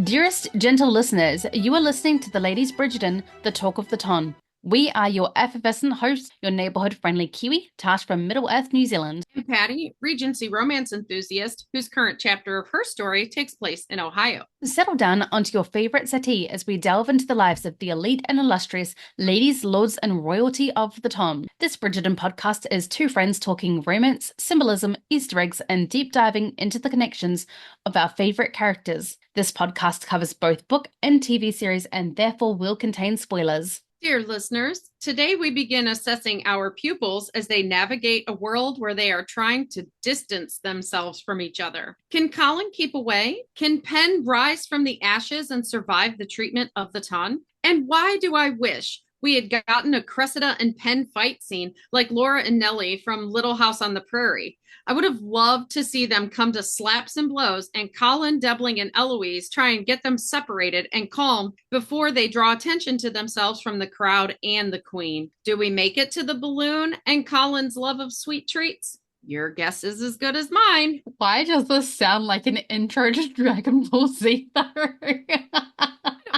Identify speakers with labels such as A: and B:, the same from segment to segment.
A: Dearest gentle listeners, you are listening to the Ladies Bridgerton, the talk of the ton. We are your effervescent hosts, your neighborhood-friendly Kiwi, Tash from Middle-earth, New Zealand.
B: And Patty, Regency romance enthusiast, whose current chapter of her story takes place in Ohio.
A: Settle down onto your favorite settee as we delve into the lives of the elite and illustrious ladies, lords, and royalty of the Tom. This Bridgerton podcast is two friends talking romance, symbolism, Easter eggs, and deep diving into the connections of our favorite characters. This podcast covers both book and TV series and therefore will contain spoilers.
B: Dear listeners, today we begin assessing our pupils as they navigate a world where they are trying to distance themselves from each other. Can Colin keep away? Can Pen rise from the ashes and survive the treatment of the Ton? And why do I wish we had gotten a Cressida and Pen fight scene like Laura and Nellie from Little House on the Prairie? I would have loved to see them come to slaps and blows, and Colin, Debling, and Eloise try and get them separated and calm before they draw attention to themselves from the crowd and the queen. Do we make it to the balloon and Colin's love of sweet treats? Your guess is as good as mine.
A: Why does this sound like an intro to Dragon Ball Z?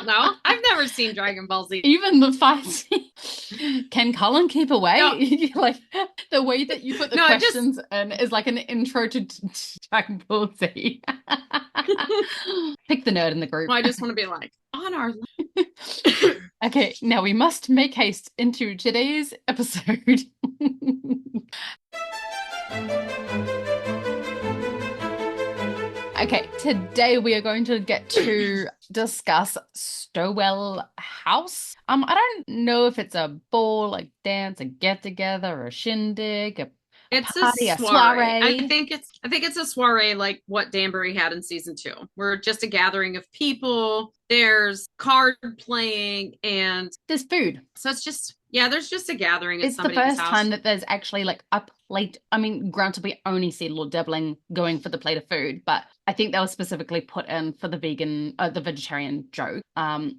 B: No, I've never seen Dragon Ball Z.
A: Even the fight scene. Can Colin keep away? No. Like the way that you put the questions in is like an intro to Dragon Ball Z. Pick the nerd in the group.
B: Well, I just want to be like, on our
A: Okay, now we must make haste into today's episode. Okay, today we are going to get to discuss Stowell House. I don't know if it's a ball, like dance, a get-together, a shindig,
B: it's
A: party,
B: a soiree. I think it's a soiree like what Danbury had in season 2. We're just a gathering of people. There's card playing and
A: there's food.
B: So it's just there's just a gathering at somebody's
A: house. It's the first
B: house.
A: time that there's actually like a plate. I mean, granted, we only see Lord Debling going for the plate of food, but I think that was specifically put in for the vegetarian joke. But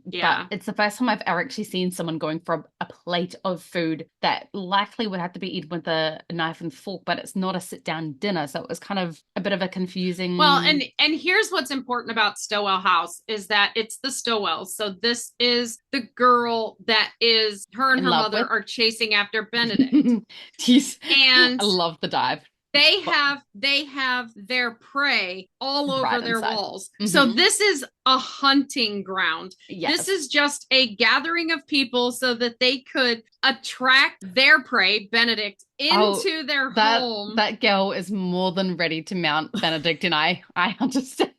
A: it's the first time I've ever actually seen someone going for a plate of food that likely would have to be eaten with a knife and fork, but it's not a sit-down dinner. So it was kind of a bit of a confusing.
B: Well, and here's what's important about Stowell House is that it's the Stowells. So this is the girl that is her and her mother are chasing after Benedict. And
A: I love the dive.
B: They have their prey all over their walls. Mm-hmm. So this is a hunting ground. Yes. This is just a gathering of people so that they could attract their prey, Benedict, into their home.
A: That girl is more than ready to mount Benedict, and I understand.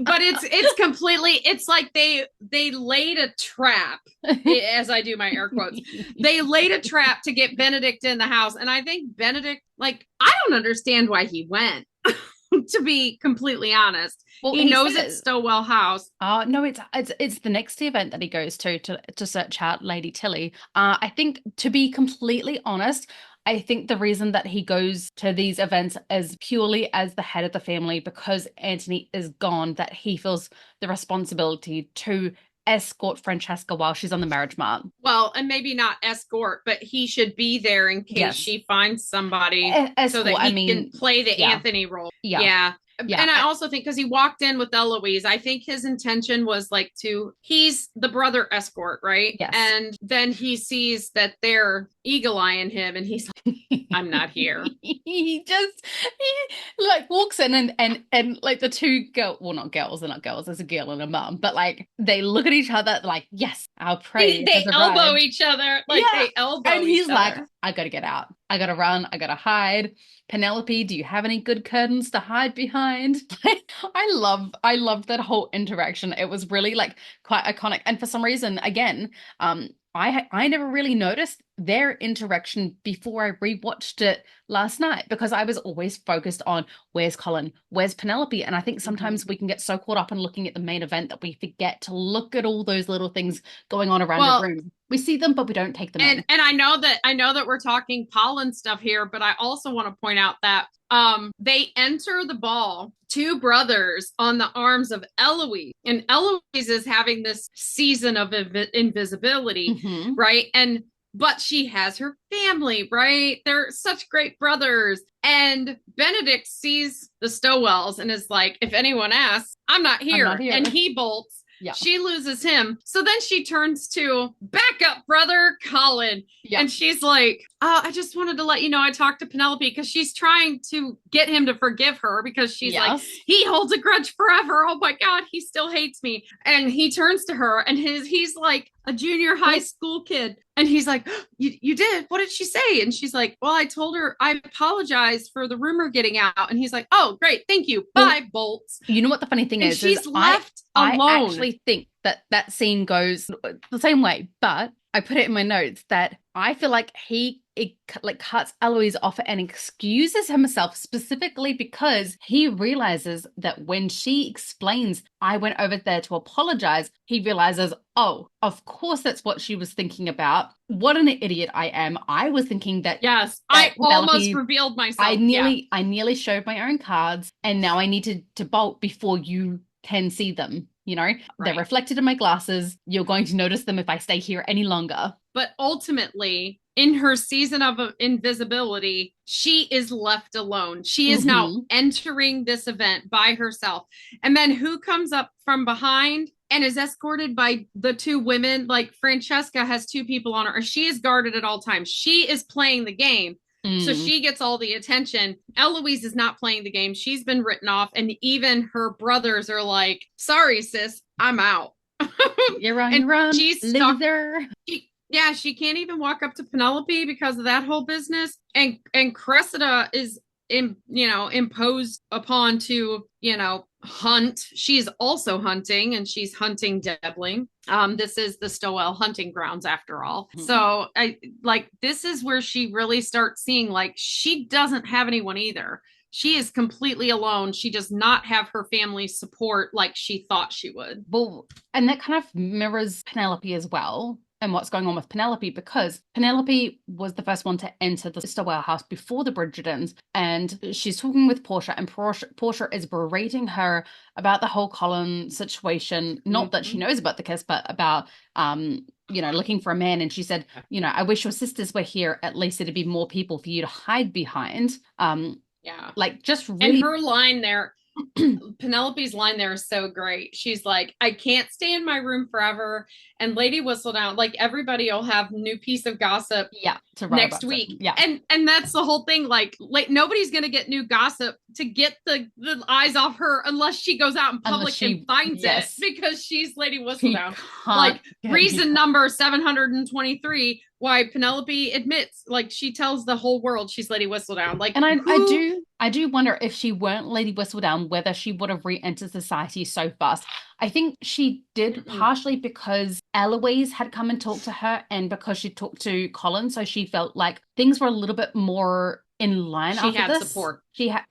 B: But it's completely, it's like they laid a trap, as I do my air quotes. They laid a trap to get Benedict in the house. And I think Benedict, like, I don't understand why he went, to be completely honest. Well, he knows it's Stowell House.
A: No, it's the next event that he goes to search out Lady Tilly. I think, to be completely honest, I think the reason that he goes to these events is purely as the head of the family, because Anthony is gone, that he feels the responsibility to escort Francesca while she's on the marriage mart.
B: Well, and maybe not escort, but he should be there in case she finds somebody so that he can play the Anthony role. Yeah. And I also think because he walked in with Eloise, I think his intention was like he's the brother escort, right?
A: Yes.
B: And then he sees that they're eagle-eyeing him and he's like, I'm not here.
A: he like walks in and like the two not girls, they're not girls, there's a girl and a mum, but like they look at each other like, yes, our prey.
B: They elbow each other. Like they elbow
A: and he's
B: each
A: like,
B: other.
A: I gotta get out. I gotta run. I gotta hide. Penelope, do you have any good curtains to hide behind? I loved that whole interaction. It was really like quite iconic. And for some reason, again, I never really noticed their interaction before I rewatched it last night, because I was always focused on where's Colin, where's Penelope. And I think sometimes we can get so caught up in looking at the main event that we forget to look at all those little things going on around the room. We see them, but we don't take them in.
B: And I know that we're talking Polin stuff here, but I also want to point out that they enter the ball, two brothers on the arms of Eloise, and Eloise is having this season of invisibility, right? And but she has her family, right? They're such great brothers. And Benedict sees the Stowells and is like, if anyone asks, I'm not
A: I'm not
B: here.
A: here.
B: And he bolts.
A: Yeah.
B: She loses him. So then she turns to backup brother Colin.
A: Yeah.
B: And she's like, I just wanted to let you know I talked to Penelope because she's trying to get him to forgive her because she's like, he holds a grudge forever. Oh my God, he still hates me. And he turns to her and he's like a junior high school kid. And he's like, you did? What did she say? And she's like, well, I told her I apologize for the rumor getting out. And he's like, oh, great. Thank you. Bye, bolts.
A: You know what the funny thing
B: and
A: is?
B: She's left alone.
A: I actually think that scene goes the same way, but I put it in my notes that I feel like it cuts Eloise off and excuses himself specifically because he realizes that when she explains, I went over there to apologize, he realizes, oh, of course that's what she was thinking about. What an idiot I am. I was thinking that.
B: Yes,
A: that
B: I almost revealed myself.
A: I nearly showed my own cards and now I need to bolt before you can see them. You know, they're reflected in my glasses. You're going to notice them if I stay here any longer.
B: But ultimately, in her season of invisibility, she is left alone. She is now entering this event by herself. And then who comes up from behind and is escorted by the two women? Like Francesca has two people on her. She is guarded at all times. She is playing the game. So she gets all the attention. Eloise is not playing the game. She's been written off. And even her brothers are like, sorry, sis, I'm out.
A: You're on.
B: She's
A: loser.
B: She can't even walk up to Penelope because of that whole business. And Cressida is imposed upon to, hunt. She's also hunting and she's hunting Debling. This is the Stowell hunting grounds after all. So this is where she really starts seeing like she doesn't have anyone either. She is completely alone. She does not have her family's support like she thought she would.
A: Well, and that kind of mirrors Penelope as well. And what's going on with Penelope, because Penelope was the first one to enter the Stowell house before the Bridgertons, and she's talking with Portia, and Portia is berating her about the whole Colin situation. Not that she knows about the kiss, but about looking for a man. And she said, I wish your sisters were here. At least it'd be more people for you to hide behind. Just really.
B: And her line there. Penelope's line there is so great. She's like, I can't stay in my room forever. And Lady Whistledown, like everybody will have new piece of gossip next week.
A: Yeah.
B: And that's the whole thing. Like nobody's gonna get new gossip to get the eyes off her unless she goes out in public and finds it because she's Lady Whistledown. Like reason number 723 why Penelope admits, like she tells the whole world she's Lady Whistledown. Like,
A: and I do wonder if she weren't Lady Whistledown, whether she would have re-entered society so fast. I think she did partially because Eloise had come and talked to her, and because she talked to Colin, so she felt like things were a little bit more in line. She had
B: support.
A: She had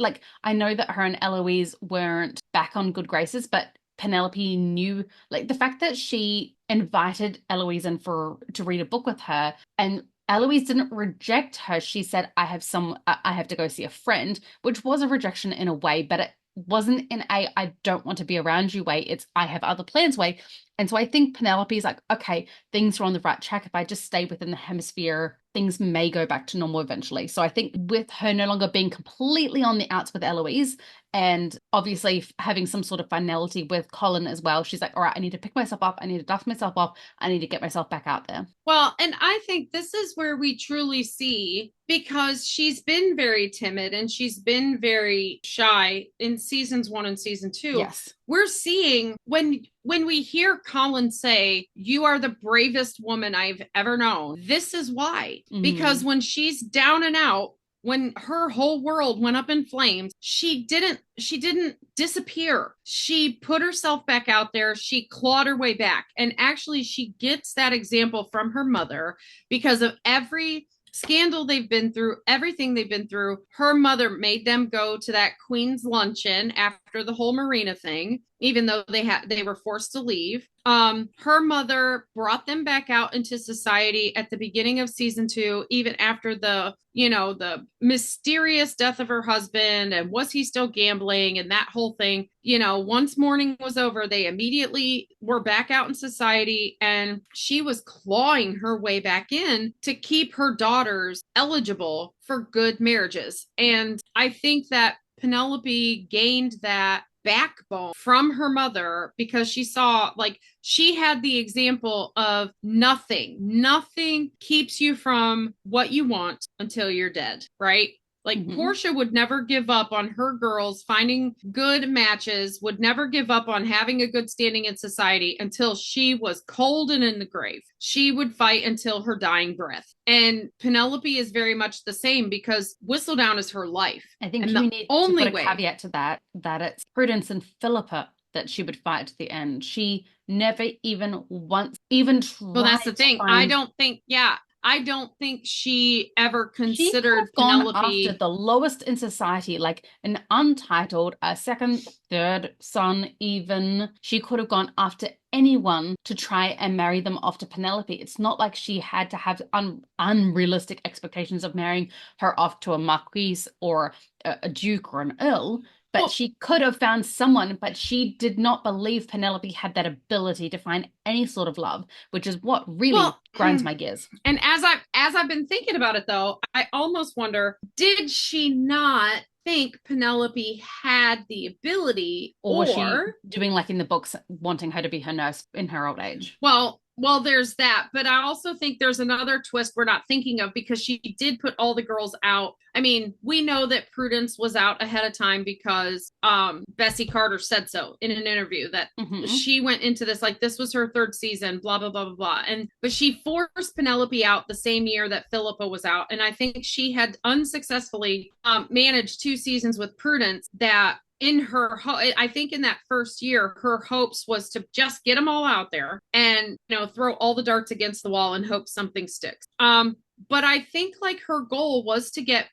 A: I know that her and Eloise weren't back on good graces, but Penelope knew, the fact that she invited Eloise in to read a book with her, and Eloise didn't reject her. She said, I have to go see a friend, which was a rejection in a way, but it wasn't in a I don't want to be around you way. It's I have other plans way. And so I think Penelope's like, okay, things are on the right track. If I just stay within the hemisphere, things may go back to normal eventually. So I think with her no longer being completely on the outs with Eloise, and obviously having some sort of finality with Colin as well, she's like, all right, I need to pick myself up. I need to dust myself off. I need to get myself back out there.
B: Well, and I think this is where we truly see, because she's been very timid and she's been very shy in seasons 1 and season 2.
A: Yes.
B: We're seeing when we hear Colin say, you are the bravest woman I've ever known. This is why, because when she's down and out, when her whole world went up in flames, she didn't disappear. She put herself back out there. She clawed her way back. And actually she gets that example from her mother because of every scandal they've been through, everything they've been through. Her mother made them go to that Queen's luncheon after the whole Marina thing. even though they were forced to leave. Her mother brought them back out into society at the beginning of season 2, even after the mysterious death of her husband, and was he still gambling and that whole thing. Once mourning was over, they immediately were back out in society, and she was clawing her way back in to keep her daughters eligible for good marriages. And I think that Penelope gained that backbone from her mother because she saw, like, she had the example of nothing keeps you from what you want until you're dead, right? Like, Portia would never give up on her girls finding good matches, would never give up on having a good standing in society until she was cold and in the grave. She would fight until her dying breath. And Penelope is very much the same because Whistledown is her life.
A: I think
B: and
A: you need to put a caveat to that it's Prudence and Philippa that she would fight to the end. She never even once even tried.
B: Well, that's the thing. I don't think she ever considered Penelope
A: after the lowest in society, like an untitled, a second, third son even. She could have gone after anyone to try and marry them off to Penelope. It's not like she had to have unrealistic expectations of marrying her off to a marquis or a duke or an earl. But she could have found someone, but she did not believe Penelope had that ability to find any sort of love, which is what really grinds my gears.
B: And as I've been thinking about it, though, I almost wonder, did she not think Penelope had the ability,
A: or she doing like in the books, wanting her to be her nurse in her old age?
B: Well, there's that, but I also think there's another twist we're not thinking of because she did put all the girls out. I mean, we know that Prudence was out ahead of time because Bessie Carter said so in an interview that she went into this like this was her third season, blah, blah, blah, blah, blah. But she forced Penelope out the same year that Philippa was out. And I think she had unsuccessfully managed 2 seasons with Prudence that I think in that first year, her hopes was to just get them all out there and, throw all the darts against the wall and hope something sticks. But I think like her goal was to get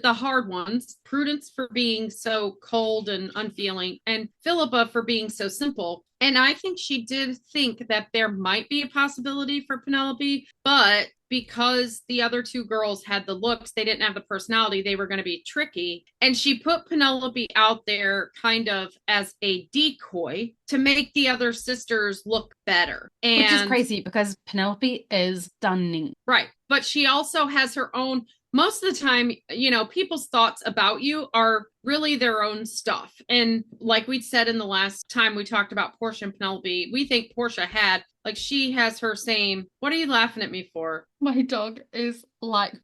B: the hard ones, Prudence for being so cold and unfeeling, and Philippa for being so simple. And I think she did think that there might be a possibility for Penelope, but because the other 2 girls had the looks, they didn't have the personality, they were going to be tricky. And she put Penelope out there kind of as a decoy to make the other sisters look better.
A: Which is crazy because Penelope is stunning.
B: Right. But she also has her own. Most of the time, people's thoughts about you are really their own stuff. And like we said in the last time we talked about Portia and Penelope, we think Portia she has her same, what are you laughing at me for?
A: My dog is like...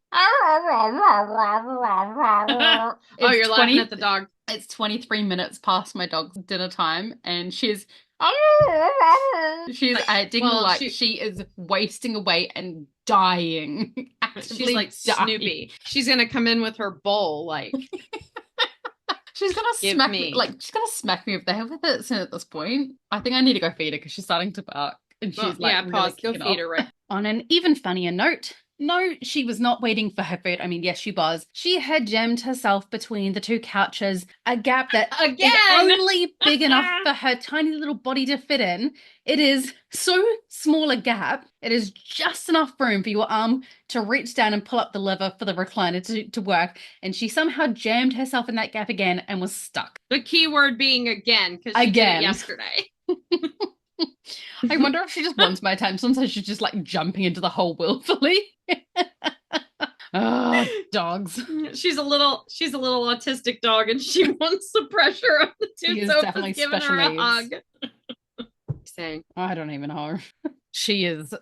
B: You're laughing at the dog.
A: It's 23 minutes past my dog's dinner time and she's acting she is wasting away and dying.
B: She's like dying. Snoopy. She's gonna come in with her bowl, like
A: she's gonna smack me. She's gonna smack me if they have with it. So at this point, I think I need to go feed her because she's starting to bark. And she's
B: pause. Go feed her. Right.
A: On an even funnier note, no, she was not waiting for her food. I mean, yes, she was. She had jammed herself between the 2 couches, a gap that is only big enough for her tiny little body to fit in. It is so small a gap. It is just enough room for your arm to reach down and pull up the lever for the recliner to work. And she somehow jammed herself in that gap again and was stuck.
B: The key word being again, because she did it yesterday.
A: I wonder if she just wants my attention, so she's just like jumping into the hole willfully. Oh, dogs.
B: She's a little autistic dog, and she wants the pressure of the 2 sofas giving her a hug.
A: Saying, I don't even know. She is.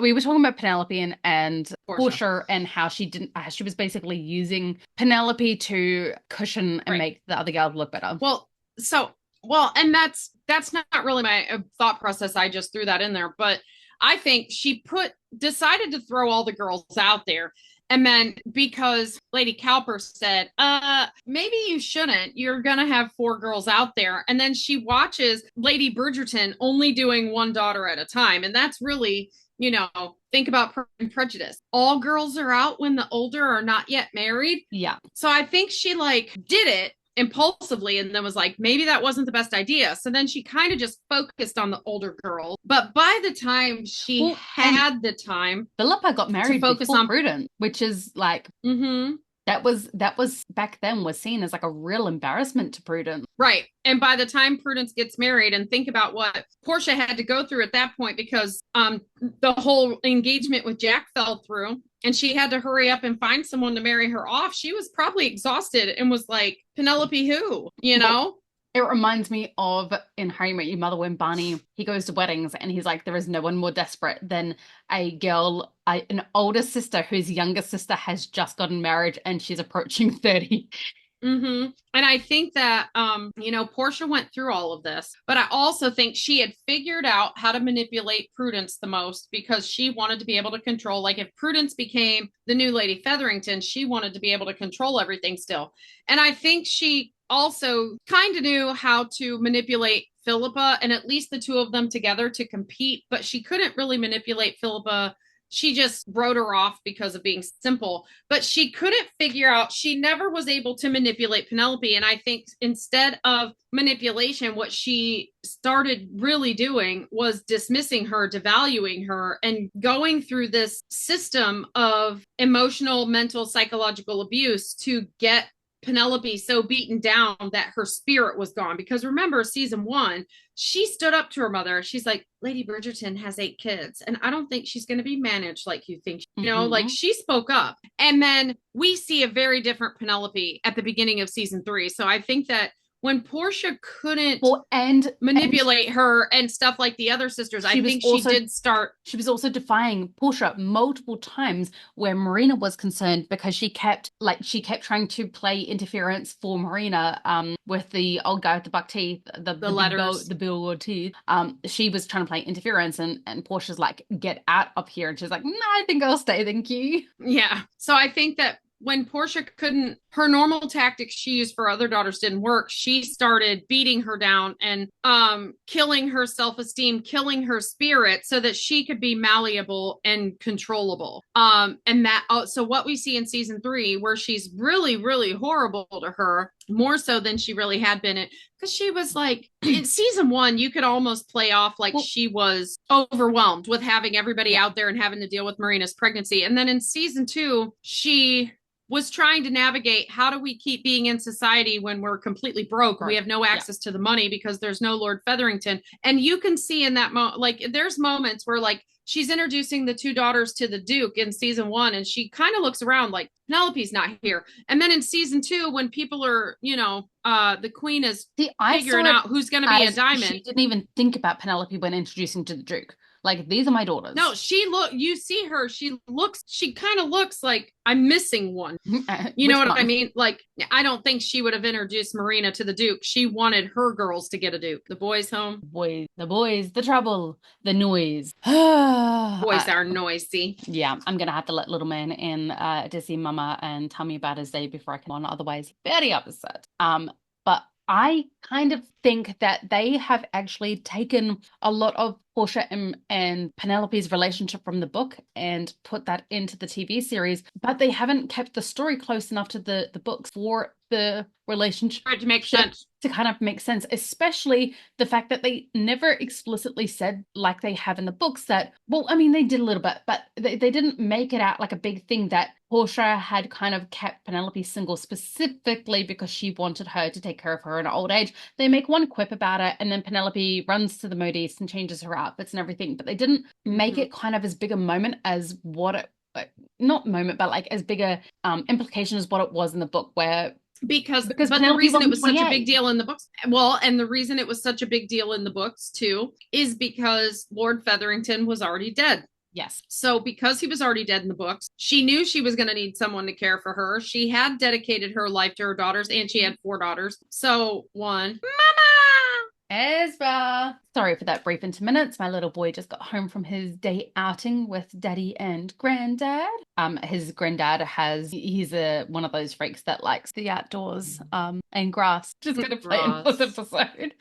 A: We were talking about Penelope and Portia and how she was basically using Penelope to cushion and make the other girls look better.
B: And that's not really my thought process. I just threw that in there. But I think she decided to throw all the girls out there. And then because Lady Cowper said, maybe you shouldn't. You're going to have 4 girls out there. And then she watches Lady Bridgerton only doing 1 daughter at a time. And that's really, think about Pride and Prejudice. All girls are out when the older are not yet married.
A: Yeah.
B: So I think she did it. impulsively and then was like, maybe that wasn't the best idea. So then she kind of just focused on the older girl. But by the time she had the time,
A: Philippa got married
B: focus
A: before
B: on
A: Prudence, which is like that was back then was seen as like a real embarrassment to Prudence.
B: Right. And by the time Prudence gets married, and think about what Portia had to go through at that point, because the whole engagement with Jack fell through and she had to hurry up and find someone to marry her off. She was probably exhausted and was like, Penelope who, you know?
A: It reminds me of in How You Met Your Mother when Barney, he goes to weddings and he's like, there is no one more desperate than a girl, an older sister whose younger sister has just gotten married and she's approaching 30.
B: And I think that, Portia went through all of this, but I also think she had figured out how to manipulate Prudence the most because she wanted to be able to control, like if Prudence became the new Lady Featherington, she wanted to be able to control everything still. And I think she also kind of knew how to manipulate Philippa and at least the two of them together to compete, but she couldn't really manipulate Philippa. She just wrote her off because of being simple, but she couldn't figure out, she never was able to manipulate Penelope. And I think instead of manipulation, what she started really doing was dismissing her, devaluing her, and going through this system of emotional, mental, psychological abuse to get Penelope so beaten down that her spirit was gone. Because remember, season 1, she stood up to her mother. She's like, Lady Bridgerton has 8 kids, and I don't think she's going to be managed like you think. You know, like she spoke up. And then we see a very different Penelope at the beginning of season 3. So I think that when Portia couldn't manipulate her and stuff like the other sisters, I think she did start.
A: She was also defying Portia multiple times where Marina was concerned because she kept trying to play interference for Marina with the old guy with the buck teeth, the letters, the billboard teeth. She was trying to play interference and Portia's like, get out of here. And she's like, no, I think I'll stay, thank you.
B: Yeah. So I think that when Portia couldn't, her normal tactics she used for other daughters didn't work, she started beating her down and killing her self-esteem, killing her spirit so that she could be malleable and controllable. So what we see in season 3, where she's really, really horrible to her, more so than she really had been, because she was like, in season 1, you could almost play off like she was overwhelmed with having everybody out there and having to deal with Marina's pregnancy. And then in season 2, she was trying to navigate, how do we keep being in society when we're completely broke? Right. We have no access to the money because there's no Lord Featherington. And you can see in that moment, like there's moments where like she's introducing the 2 daughters to the Duke in season 1, and she kind of looks around like Penelope's not here. And then in season 2, when people are, the queen is figuring out who's going to be a diamond.
A: She didn't even think about Penelope when introducing to the Duke. Like, these are my daughters.
B: No, you see her, she kind of looks like I'm missing one. You know what I mean? Like, I don't think she would have introduced Marina to the Duke. She wanted her girls to get a Duke. The boys home.
A: The boys, the trouble, the noise.
B: Boys are noisy.
A: Yeah, I'm going to have to let little man in to see Mama and tell me about his day before I come on. Otherwise, very upset. But I kind of think that they have actually taken a lot of Portia and Penelope's relationship from the book and put that into the TV series, but they haven't kept the story close enough to the books for the relationship
B: to make sense.
A: To kind of make sense, especially the fact that they never explicitly said, like they have in the books, that, well, I mean, they did a little bit, but they didn't make it out like a big thing that Portia had kind of kept Penelope single specifically because she wanted her to take care of her in old age. They make one quip about it, and then Penelope runs to the Moody's and changes her outfits and everything, but they didn't make it kind of as big a moment as what it, not moment, but like as big a implication as what it was in the book, where
B: because but the reason it was such a big deal in the books, and the reason it was such a big deal in the books too, is because Lord Featherington was already dead.
A: Yes.
B: So because he was already dead in the books, she knew she was going to need someone to care for her. She had dedicated her life to her daughters, and she had 4 daughters. So Mama!
A: Ezra. Sorry for that brief interminutes. My little boy just got home from his day outing with Daddy and Granddad. His granddad he's one of those freaks that likes the outdoors and grass. Just gonna play in this episode.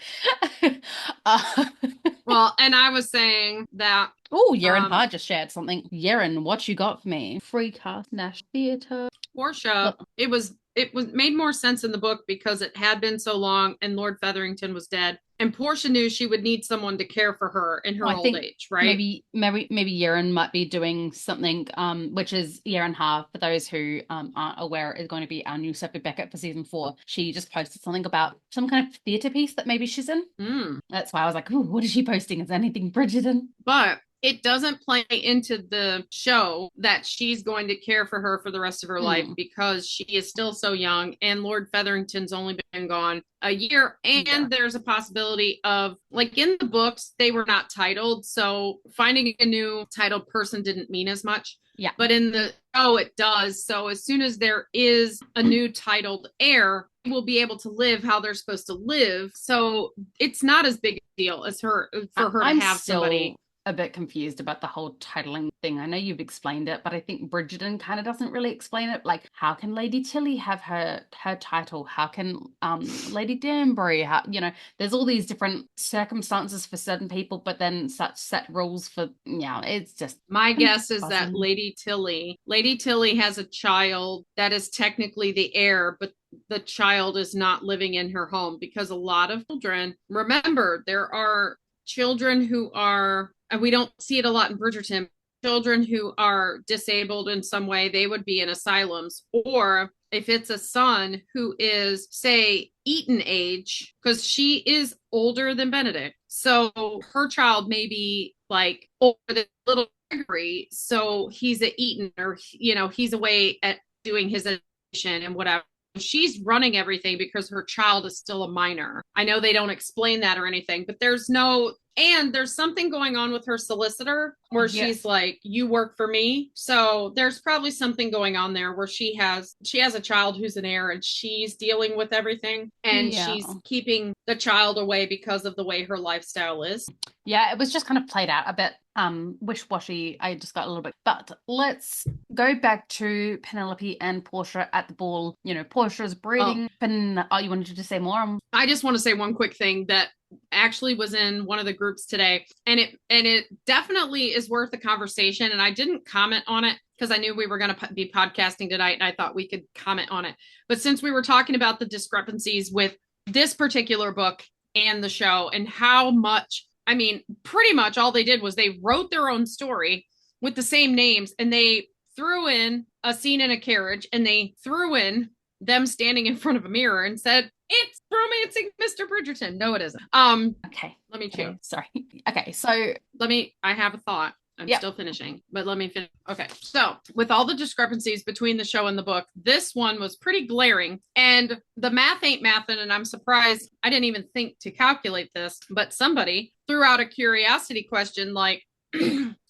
B: Well, and I was saying that.
A: Oh, Yeren Hard just shared something. Yeren, what you got for me? Free cast National Theatre.
B: Portia, it was it was made more sense in the book because it had been so long and Lord Featherington was dead. And Portia knew she would need someone to care for her in her
A: I
B: old
A: think
B: age, right?
A: maybe Erin might be doing something, which is Year and Half. For those who aren't aware, is going to be our new Sophie Beckett for season 4. She just posted something about some kind of theatre piece that maybe she's in. That's why I was like, "Ooh, what is she posting? Is anything Bridgerton?"
B: But it doesn't play into the show that she's going to care for her for the rest of her life because she is still so young and Lord Featherington's only been gone a year. And there's a possibility of, like, in the books, they were not titled. So finding a new titled person didn't mean as much.
A: Yeah.
B: But in the show, it does. So as soon as there is a new titled heir, will be able to live how they're supposed to live. So it's not as big a deal as for her to have somebody.
A: A bit confused about the whole titling thing. I know you've explained it, but I think Bridgerton kind of doesn't really explain it. Like, how can Lady Tilly have her title? How can Lady Danbury? How, there's all these different circumstances for certain people, but then such set rules for it's just
B: my guess is that Lady Tilly has a child that is technically the heir, but the child is not living in her home because a lot of children, remember, there are children who are, and we don't see it a lot in Bridgerton, children who are disabled in some way, they would be in asylums. Or if it's a son who is, say, Eton age, because she is older than Benedict. So her child may be like older than little Gregory. So he's at Eton, or, he's away at doing his education and whatever. She's running everything because her child is still a minor. I know they don't explain that or anything, but there's something going on with her solicitor where she's like, you work for me. So there's probably something going on there where she has a child who's an heir and she's dealing with everything and she's keeping the child away because of the way her lifestyle is.
A: Yeah, it was just kind of played out a bit wish-washy. I just got a little bit, but let's go back to Penelope and Portia at the ball. Portia's breeding. You wanted to say more?
B: I just want to say one quick thing that actually was in one of the groups today, and it definitely is worth a conversation. And I didn't comment on it because I knew we were going to be podcasting tonight, and I thought we could comment on it. But since we were talking about the discrepancies with this particular book and the show, and how much, I mean, pretty much all they did was they wrote their own story with the same names, and they threw in a scene in a carriage, and they threw in them standing in front of a mirror and said, it's romancing Mr. Bridgerton. No, it isn't.
A: Okay.
B: Let me chew.
A: Okay, sorry. Okay, so
B: I have a thought. I'm still finishing, but let me finish. Okay. So with all the discrepancies between the show and the book, this one was pretty glaring, and the math ain't mathin'. And I'm surprised I didn't even think to calculate this, but somebody threw out a curiosity question, like,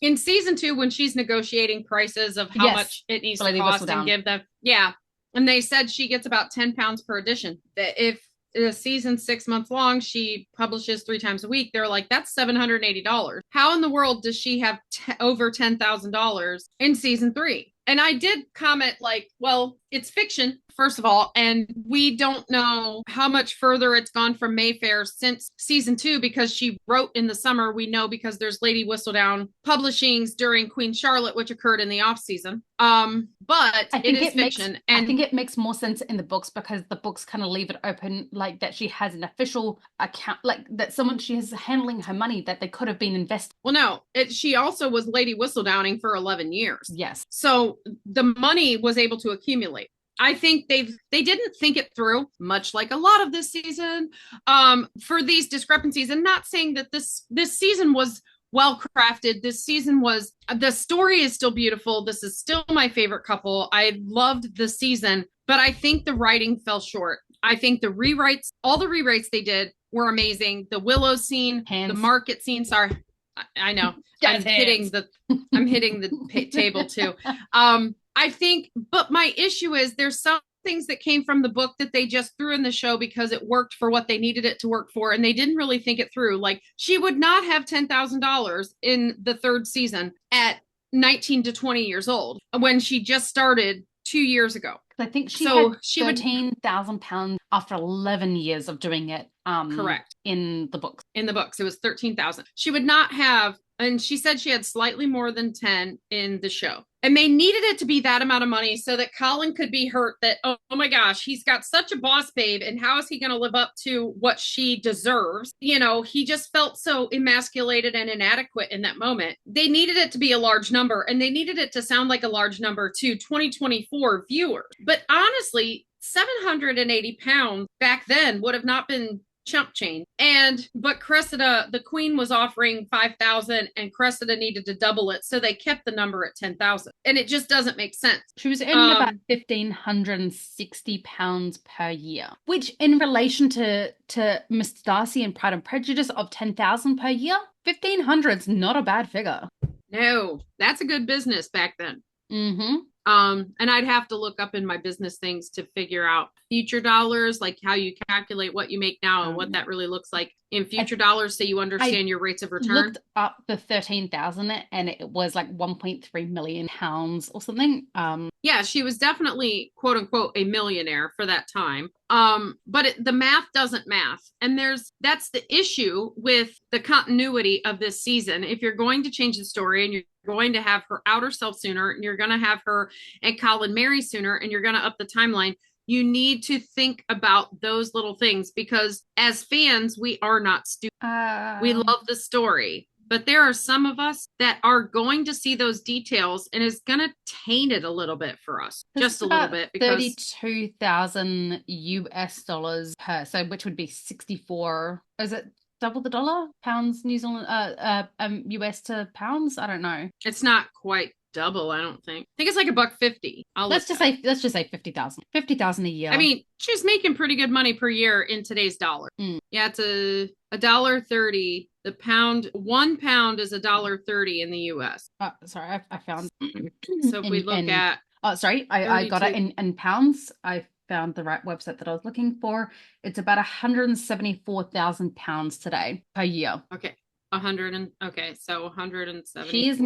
B: in season 2, when she's negotiating prices of how much it needs to cost and give them. Yeah. And they said she gets about 10 pounds per edition. That if the season's 6 months long, she publishes 3 times a week. They're like, that's $780. How in the world does she have over $10,000 in season 3? And I did comment like, well, it's fiction, first of all, and we don't know how much further it's gone from Mayfair since season 2, because she wrote in the summer. We know because there's Lady Whistledown publishings during Queen Charlotte, which occurred in the off season. But it is fiction.
A: And I think it makes more sense in the books because the books kind of leave it open, like that she has an official account, like that she is handling her money that they could have been invested.
B: Well, no, she also was Lady Whistledowning for 11 years.
A: Yes.
B: So the money was able to accumulate. I think they didn't think it through, much like a lot of this season, for these discrepancies. And not saying that this season was well crafted. This season was, the story is still beautiful. This is still my favorite couple. I loved the season, but I think the writing fell short. I think all the rewrites they did were amazing. The Willow scene, the market scene. Sorry, I know. I'm hitting the table too. I think, but my issue is there's some things that came from the book that they just threw in the show because it worked for what they needed it to work for, and they didn't really think it through. Like, she would not have $10,000 in the 3rd season at 19 to 20 years old when she just started 2 years ago.
A: I think she had £13,000 after 11 years of doing it.
B: Correct.
A: In the books.
B: In the books, it was 13,000. She would not have, and she said she had slightly more than 10 in the show. And they needed it to be that amount of money so that Colin could be hurt that, oh my gosh, he's got such a boss babe. And how is he going to live up to what she deserves? You know, he just felt so emasculated and inadequate in that moment. They needed it to be a large number, and they needed it to sound like a large number to 2024 viewers. But honestly, 780 pounds back then would have not been chump change. But Cressida, the queen, was offering 5,000 and Cressida needed to double it, so they kept the number at 10,000, and it just doesn't make sense.
A: She was earning about £1,560 per year, which in relation to Mr. Darcy and Pride and Prejudice of 10,000 per year, 1,500's not a bad figure.
B: No, that's a good business back then. And I'd have to look up in my business things to figure out future dollars, like how you calculate what you make now and what that really looks like in future dollars, so you understand your rates of return. I
A: looked up the 13,000 and it was like 1.3 million pounds or something.
B: Yeah, she was definitely quote unquote a millionaire for that time. But the math doesn't math. And that's the issue with the continuity of this season. If you're going to change the story and you're going to have her out herself sooner, and you're going to have her and Colin marry sooner, and you're going to up the timeline, you need to think about those little things, because as fans, we are not stupid. We love the story, but there are some of us that are going to see those details and is going to taint it a little bit for us, just a little bit. Because
A: 32,000 US dollars per, so which would be 64. Is it double the dollar? Pounds, New Zealand, US to pounds? I don't know.
B: It's not quite double, I don't think. I think it's like $1.50.
A: Let's just say 50,000. 50,000 a year.
B: I mean, she's making pretty good money per year in today's dollar. Yeah, it's $1.30. The pound, £1 is $1.30 in the US.
A: Sorry, I found.
B: So if we look at.
A: Oh, sorry, I got it in pounds. I found the right website that I was looking for. It's about £174,000 today per year.
B: Okay. So 170.
A: She's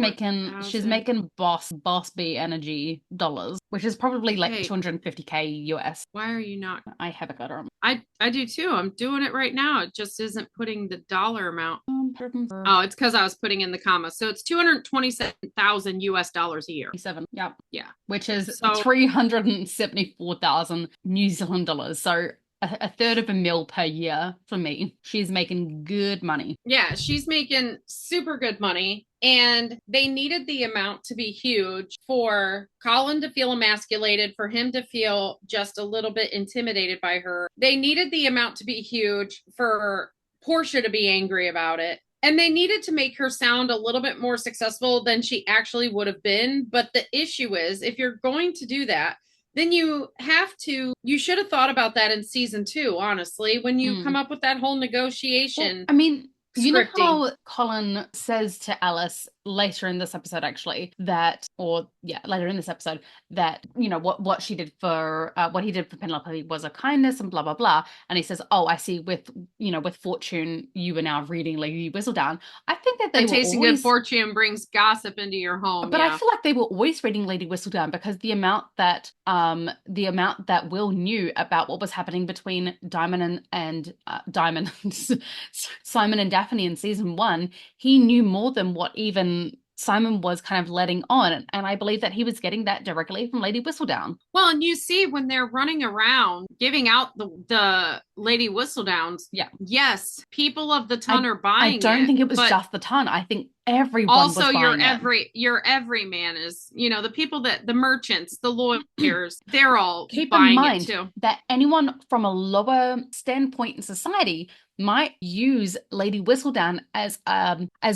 A: making boss B energy dollars, which is probably like 250K US.
B: Why are you not?
A: I have it got her.
B: I do too. I'm doing it right now. It just isn't putting the dollar amount. Oh, it's because I was putting in the comma. So it's 227,000 US dollars a year.
A: 7. Yep.
B: Yeah.
A: Which is 374,000 New Zealand dollars. So a third of a mil per year for me. She's making good money.
B: Yeah, she's making super good money. And they needed the amount to be huge for Colin to feel emasculated, for him to feel just a little bit intimidated by her. They needed the amount to be huge for Portia to be angry about it. And they needed to make her sound a little bit more successful than she actually would have been. But the issue is, if you're going to do that, then you should have thought about that in season 2, honestly, when you come up with that whole negotiation.
A: Well, I mean, you know how Colin says to Alice later in this episode, actually, later in this episode, that, you know, what he did for Penelope was a kindness and blah, blah, blah. And he says, oh, I see with Fortune, you are now reading Lady Whistledown. I think that they were
B: tasting good fortune brings gossip into your home.
A: But I feel like they were always reading Lady Whistledown, because the amount that Will knew about what was happening between Simon and Daphne in season 1, he knew more than what even Simon was kind of letting on, and I believe that he was getting that directly from Lady Whistledown.
B: Well, and you see when they're running around giving out the Lady Whistledowns, yes, people of the ton are buying it. I
A: don't think it was just the ton. I think everyone
B: also
A: was buying
B: your everyman is, you know, the people the merchants, the lawyers, they're all
A: Keep
B: buying
A: in mind
B: it too.
A: That anyone from a lower standpoint in society might use Lady Whistledown as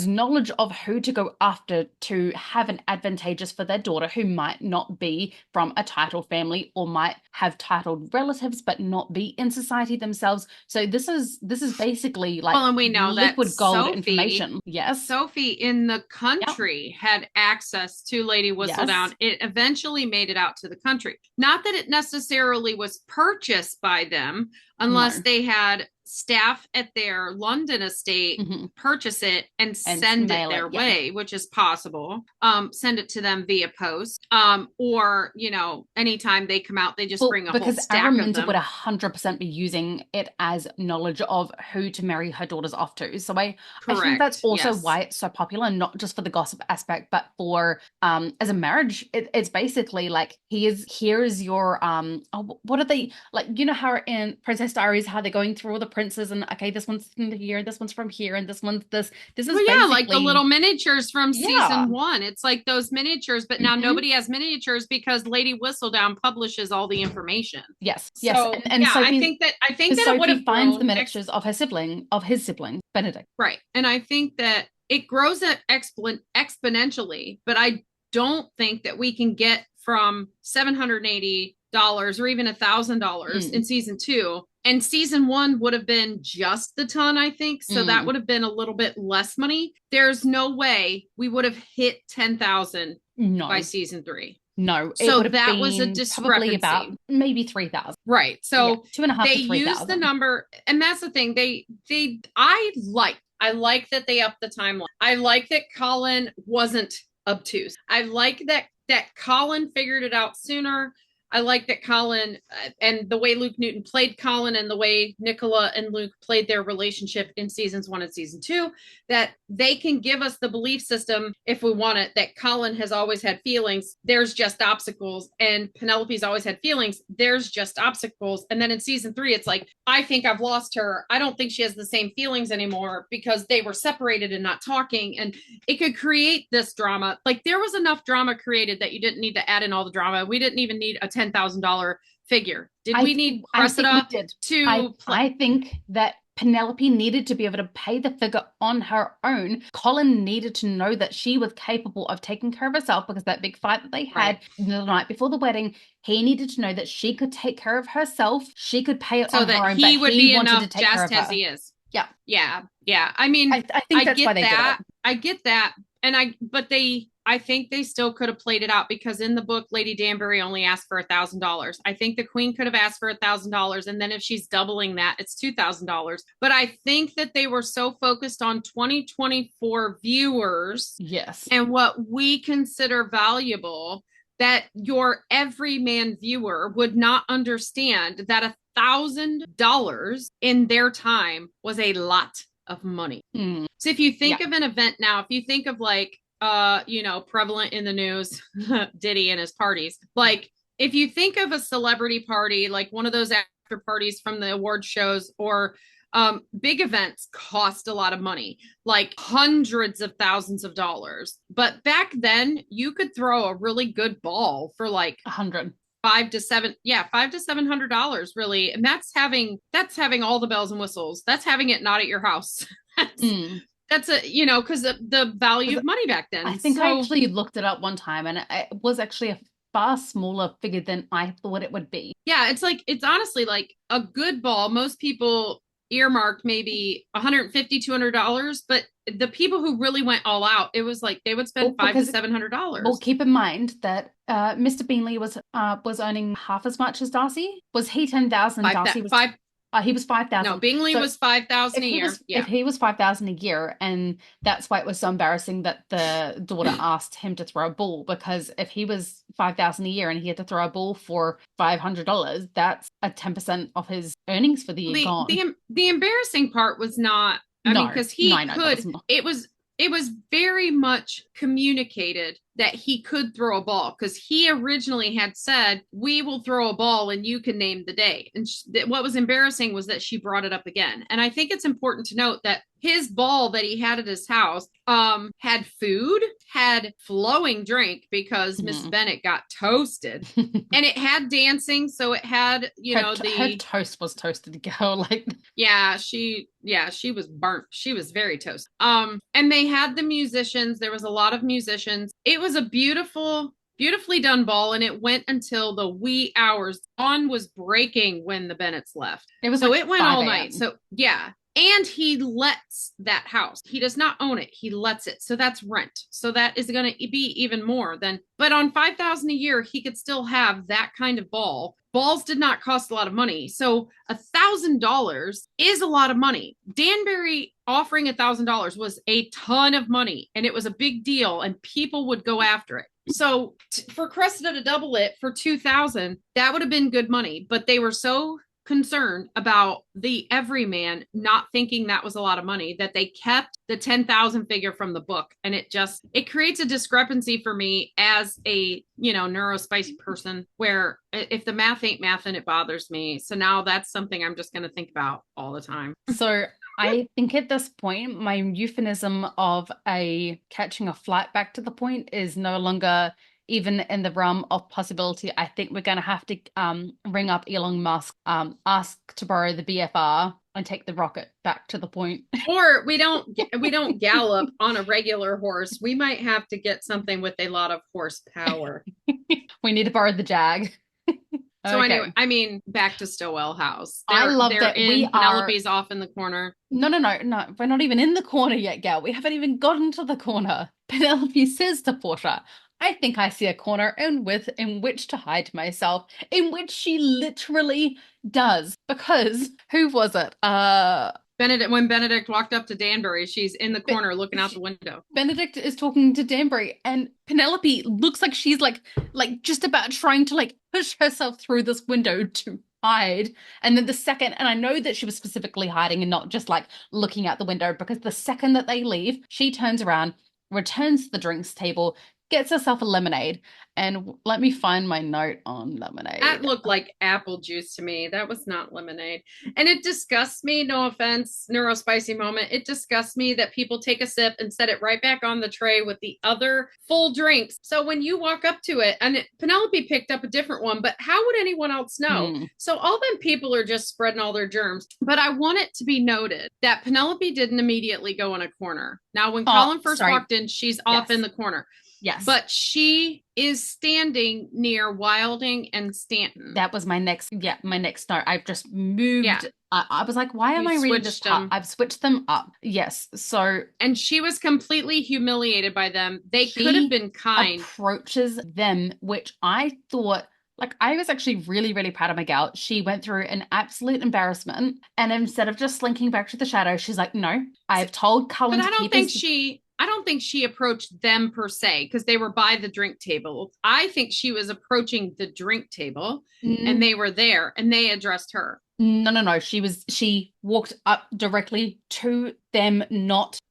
A: knowledge of who to go after to have an advantageous for their daughter, who might not be from a titled family or might have titled relatives but not be in society themselves. So this is basically like,
B: well, and we know
A: liquid
B: that
A: gold information. Yes,
B: Sophie in the country had access to Lady Whistledown. It eventually made it out to the country. Not that it necessarily was purchased by them, unless they had staff at their London estate purchase it and send it their way, which is possible. Send it to them via post. Or, you know, anytime they come out, they just bring a whole stack of them.
A: Because Araminta would 100% be using it as knowledge of who to marry her daughters off to. So I think that's also why it's so popular, not just for the gossip aspect, but for as a marriage, it's basically like here's your what are they like, you know how in Princess Diaries how they're going through all the princes and okay, this one's from here, this one's from here, and this one's this is basically
B: like the little miniatures from season 1. It's like those miniatures, but now nobody has miniatures because Lady Whistledown publishes all the information.
A: Yes.
B: And Sophie, I think that it would have
A: finds the miniatures of his sibling Benedict.
B: Right. And I think that it grows exponentially, but I don't think that we can get from $780 or even $1,000 in season 2. And season 1 would have been just the ton, I think. So that would have been a little bit less money. There's no way we would have hit 10,000 by season 3.
A: No,
B: so that was a discrepancy.
A: About maybe 3,000.
B: Right. So
A: 2.5
B: they
A: to 3,000.
B: used the number, and that's the thing. I like that they upped the timeline. I like that Colin wasn't obtuse. I like that Colin figured it out sooner. I like that Colin and the way Luke Newton played Colin and the way Nicola and Luke played their relationship in seasons 1 and season 2, that they can give us the belief system if we want it, that Colin has always had feelings. There's just obstacles. And Penelope's always had feelings. There's just obstacles. And then in season 3, it's like, I think I've lost her. I don't think she has the same feelings anymore because they were separated and not talking. And it could create this drama. Like there was enough drama created that you didn't need to add in all the drama. We didn't even need a $10,000 figure. Did we need Cressida to play?
A: I think that Penelope needed to be able to pay the figure on her own. Colin needed to know that she was capable of taking care of herself because that big fight that they had the night before the wedding, he needed to know that she could take care of herself. She could pay it on her own,
B: he would be
A: wanted
B: enough
A: to take care of
B: just as
A: her.
B: he is.
A: Yeah.
B: I mean,
A: I think that's why they did it.
B: I get that. And I think they still could have played it out because in the book, Lady Danbury only asked for $1,000. I think the Queen could have asked for $1,000. And then if she's doubling that, it's $2,000. But I think that they were so focused on 2024 viewers.
A: Yes.
B: And what we consider valuable that your everyman viewer would not understand that $1,000 in their time was a lot of money. So if you think of an event now, if you think of like, prevalent in the news, Diddy and his parties, like if you think of a celebrity party, like one of those after parties from the award shows or big events cost a lot of money, like hundreds of thousands of dollars. But back then you could throw a really good ball for like
A: $100.
B: $500 to $700 really. And that's having all the bells and whistles. That's having it not at your house. That's because the value of money back then.
A: I think I actually looked it up one time and it was actually a far smaller figure than I thought it would be.
B: Yeah, it's honestly like a good ball. Most people earmarked maybe $150, $200, but the people who really went all out, it was like they would spend $500 to $700.
A: Well, keep in mind that Mr. Bingley was earning half as much as Darcy. Was he 10,000? Darcy was he was 5,000.
B: No, Bingley was 5,000 a year.
A: If he was 5,000 a year, and that's why it was so embarrassing that the daughter asked him to throw a ball, because if he was 5,000 a year and he had to throw a ball for $500, that's a 10% of his earnings for the year gone.
B: The embarrassing part was not. Because it was very much communicated that he could throw a ball because he originally had said, we will throw a ball and you can name the day. And what was embarrassing was that she brought it up again. And I think it's important to note that his ball that he had at his house had food, had flowing drink because Miss Bennet got toasted, and it had dancing. So it had, her
A: toast was toasted, girl.
B: She was burnt. She was very toasted. And they had the musicians. There was a lot of musicians. It was a beautifully done ball, and it went until the wee hours. Dawn was breaking when the Bennets left. It went all night. So yeah. And he lets that house. He does not own it. He lets it. So that's rent. So that is going to be even more than, but on 5,000 a year, he could still have that kind of ball. Balls did not cost a lot of money. So $1,000 is a lot of money. Danbury offering $1,000 was a ton of money, and it was a big deal, and people would go after it. So for Cressida to double it for 2,000, that would have been good money, but they were so concerned about the everyman not thinking that was a lot of money that they kept the 10,000 figure from the book. And it creates a discrepancy for me as a, neurospicy person, where if the math ain't math, and it bothers me. So now that's something I'm just going to think about all the time.
A: So I think at this point, my euphemism of catching a flight back to the point is no longer even in the realm of possibility. I think we're going to have to ring up Elon Musk, ask to borrow the BFR and take the rocket back to the point.
B: Or we don't gallop on a regular horse. We might have to get something with a lot of horsepower.
A: We need to borrow the Jag.
B: So anyway, I mean, back to Stowell House.
A: I love that
B: Penelope's off in the corner.
A: No. We're not even in the corner yet, gal. We haven't even gotten to the corner. Penelope says to Portia, I think I see a corner in which to hide myself, in which she literally does. Because who was it?
B: When Benedict walked up to Danbury, she's in the corner looking out the window.
A: Benedict is talking to Danbury, and Penelope looks like she's like just about trying to push herself through this window to hide. And then and I know that she was specifically hiding and not just looking out the window, because the second that they leave, she turns around, returns to the drinks table, gets herself a lemonade. And let me find my note on lemonade.
B: That looked like apple juice to me. That was not lemonade. And it disgusts me, no offense, neurospicy moment. It disgusts me that people take a sip and set it right back on the tray with the other full drinks. So when you walk up to it, and Penelope picked up a different one, but how would anyone else know? So all them people are just spreading all their germs. But I want it to be noted that Penelope didn't immediately go in a corner. Now, when Colin first walked in, she's off in the corner.
A: Yes.
B: But she is standing near Wilding and Stanton.
A: That was my next note. I've just moved. Yeah. I was like, why am I reading this part? I've switched them up. Yes. So.
B: And she was completely humiliated by them. They could have been kind.
A: Approaches them, which I thought, I was actually really, really proud of my gal. She went through an absolute embarrassment. And instead of just slinking back to the shadow, she's like, no, I've told Colin to keep
B: I don't think she approached them per se, because they were by the drink table. I think she was approaching the drink table and they were there and they addressed her.
A: No. She walked up directly to them,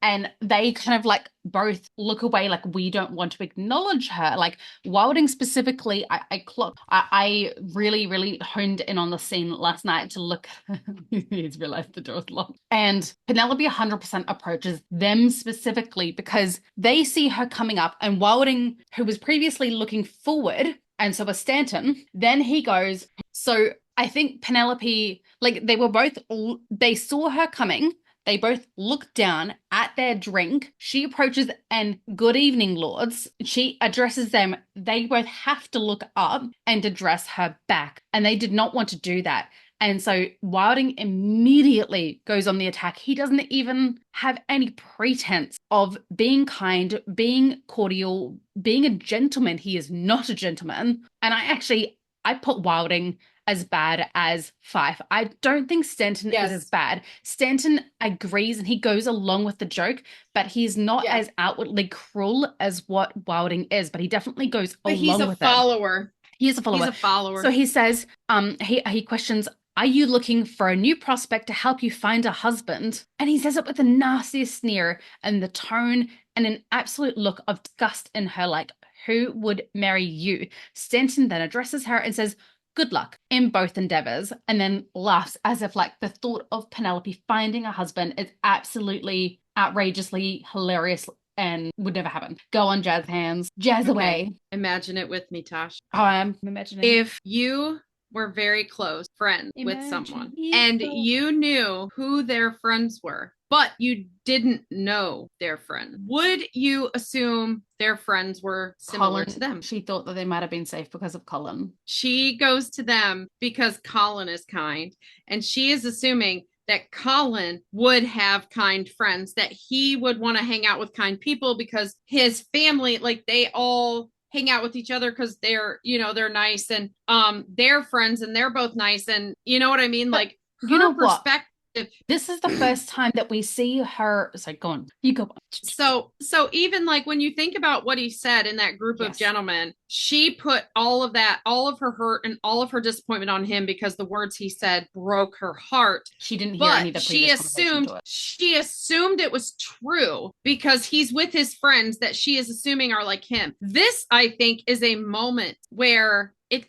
A: and they kind of both look away, we don't want to acknowledge her. Wilding specifically, I really, really honed in on the scene last night to look. He's realized the door's locked. And Penelope 100% approaches them specifically because they see her coming up, and Wilding, who was previously looking forward, and so was Stanton, then he goes, so I think Penelope, they saw her coming. They both look down at their drink. She approaches and good evening, lords. She addresses them. They both have to look up and address her back. And they did not want to do that. And so Wilding immediately goes on the attack. He doesn't even have any pretense of being kind, being cordial, being a gentleman. He is not a gentleman. And I put Wilding as bad as Fife. I don't think Stanton is as bad. Stanton agrees and he goes along with the joke, but he's not as outwardly cruel as what Wilding is, but he definitely goes along with it.
B: He's a follower.
A: He's a follower. So he says, he questions, are you looking for a new prospect to help you find a husband? And he says it with the nastiest sneer and the tone and an absolute look of disgust in her, who would marry you? Stanton then addresses her and says, good luck in both endeavors, and then laughs as if the thought of Penelope finding a husband is absolutely outrageously hilarious and would never happen. Go on, jazz hands. Jazz away.
B: Imagine it with me, Tosh.
A: Oh, I'm imagining.
B: If you were very close friends with someone and you knew who their friends were, but you didn't know their friend, would you assume their friends were similar to them?
A: She thought that they might have been safe because of Colin.
B: She goes to them because Colin is kind, and she is assuming that Colin would have kind friends, that he would want to hang out with kind people because his family, like they all hang out with each other because they're, they're nice, and they're friends and they're both nice, and you know what I mean?
A: But
B: Like
A: you know
B: her
A: what?
B: perspective.
A: This is the first time that we see her. So go on. You go on.
B: So even like when you think about what he said in that group of
A: Yes.
B: gentlemen, she put all of that, all of her hurt and all of her disappointment on him because the words he said broke her heart.
A: She didn't hear any
B: But
A: of the previous conversation to it.
B: she assumed it was true because he's with his friends that she is assuming are like him. This, I think, is a moment where it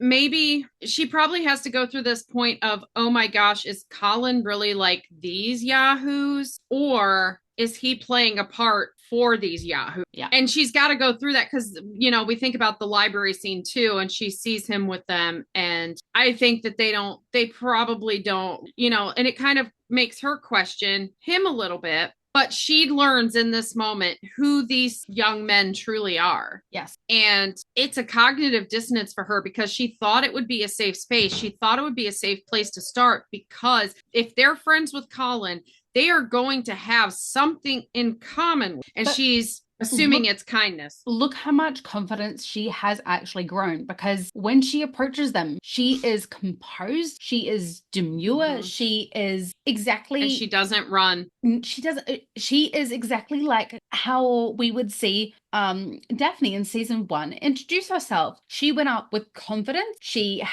B: maybe she probably has to go through this point of, oh my gosh, is Colin really like these yahoos, or is he playing a part for these yahoos?
A: Yeah.
B: And she's got to go through that because, we think about the library scene too, and she sees him with them. And I think that they probably don't, and it kind of makes her question him a little bit. But she learns in this moment who these young men truly are.
A: Yes.
B: And it's a cognitive dissonance for her because she thought it would be a safe space. She thought it would be a safe place to start because if they're friends with Colin, they are going to have something in common. And she's assuming it's kindness.
A: Look how much confidence she has actually grown, because when she approaches them, she is composed, she is demure, she is exactly,
B: and she doesn't run.
A: She is exactly like how we would see Daphne in season 1 introduce herself. She went up with confidence, she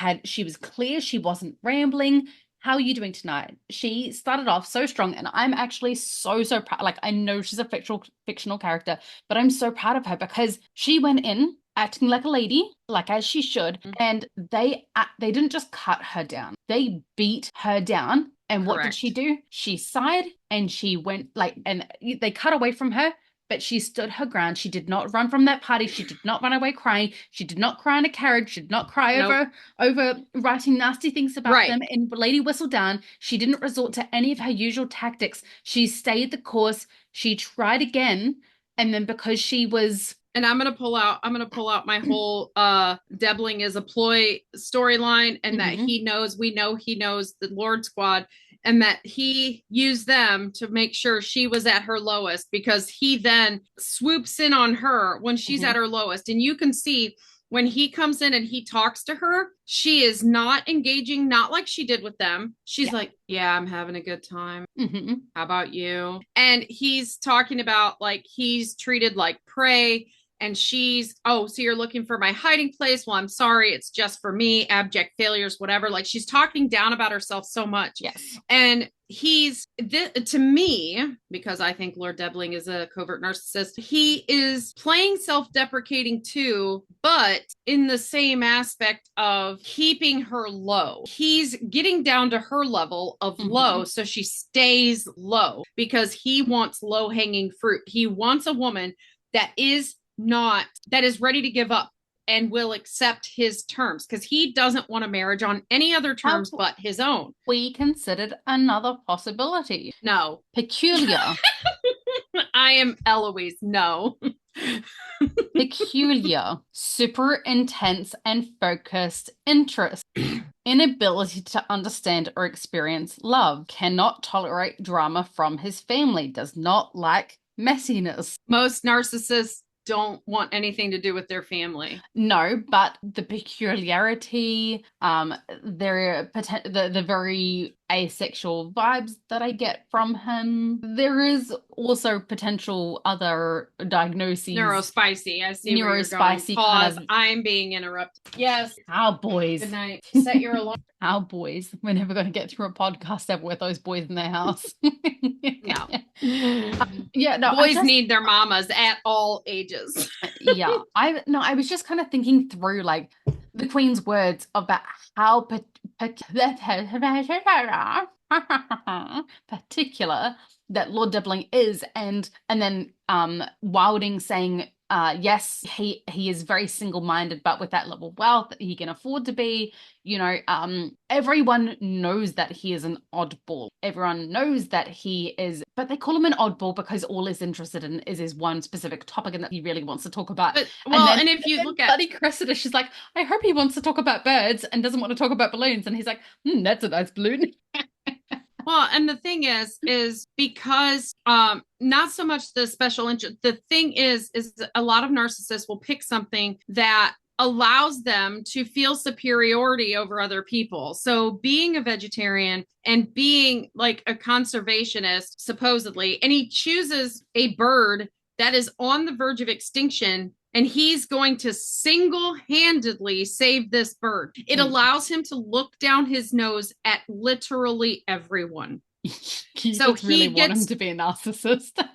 A: was clear, she wasn't rambling. How are you doing tonight? She started off so strong, and I'm actually so proud. Like, I know she's a fictional character, but I'm so proud of her because she went in acting like a lady, like as she should, and they didn't just cut her down. They beat her down. And
B: Correct.
A: What did she do? She sighed and she went and they cut away from her. But she stood her ground. She did not run from that party. She did not run away crying. She did not cry in a carriage. She did not cry over writing nasty things about them in Lady Whistledown. She didn't resort to any of her usual tactics. She stayed the course. She tried again. And then because she was...
B: And I'm gonna pull out my whole Debling is a ploy storyline, and that we know he knows the Lord Squad, and that he used them to make sure she was at her lowest, because he then swoops in on her when she's at her lowest. And you can see when he comes in and he talks to her, she is not engaging, not like she did with them. She's like, yeah, I'm having a good time. How about you? And he's talking about like he's treated like prey. And she's, oh, so you're looking for my hiding place? Well, I'm sorry. It's just for me. Abject failures, whatever. Like, she's talking down about herself so much.
A: Yes.
B: And to me, because I think Lord Debling is a covert narcissist, he is playing self-deprecating too, but in the same aspect of keeping her low. He's getting down to her level of low, so she stays low because he wants low-hanging fruit. He wants a woman that is ready to give up and will accept his terms, because he doesn't want a marriage on any other terms but his own.
A: We considered another possibility.
B: No.
A: Peculiar.
B: I am Eloise. No.
A: Peculiar, super intense and focused interest. Inability to understand or experience love. Cannot tolerate drama from his family. Does not like messiness.
B: Most narcissists don't want anything to do with their family.
A: No, but the peculiarity, the very asexual vibes that I get from him. There is also potential other diagnoses.
B: Neurospicy. I see where you're going. Pause. I'm being interrupted. Yes.
A: Cowboys.
B: Good night. Set your alarm.
A: Cowboys. We're never going to get through a podcast ever with those boys in their house.
B: No. Boys need their mamas at all ages.
A: Yeah. I was just kind of thinking through like the Queen's words about how particular that Lord Debling is, and then Wilding saying yes, he is very single-minded, but with that level of wealth that he can afford to be, everyone knows that he is an oddball. Everyone knows that he is, but they call him an oddball because all he's interested in is his one specific topic and that he really wants to talk about.
B: But, and if you look at
A: Buddy Cressida, she's like, I hope he wants to talk about birds and doesn't want to talk about balloons, and he's like, that's a nice balloon.
B: Well, and the thing is because not so much the special interest. The thing is a lot of narcissists will pick something that allows them to feel superiority over other people. So being a vegetarian and being like a conservationist, supposedly, and he chooses a bird that is on the verge of extinction, and he's going to single-handedly save this bird. It allows him to look down his nose at literally everyone.
A: You so just really want him to be a narcissist.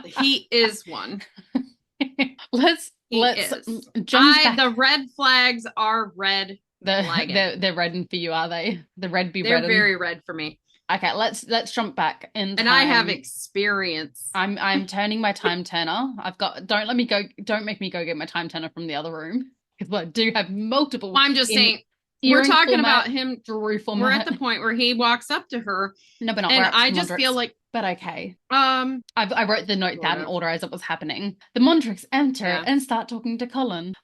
B: He is one.
A: Let's
B: the red flags are red.
A: They're redden for you, are they? The red be
B: they're
A: redden.
B: Very red for me.
A: Okay, let's jump back in time.
B: And I have experience.
A: I'm turning my time turner. Don't make me go get my time turner from the other room, because I do have multiple.
B: I'm just saying, we're talking about him. We're at the point where he walks up to her.
A: No, but not.
B: And I just feel like.
A: But okay. I wrote the note down in order as it was happening. The Mondricks enter and start talking to Colin.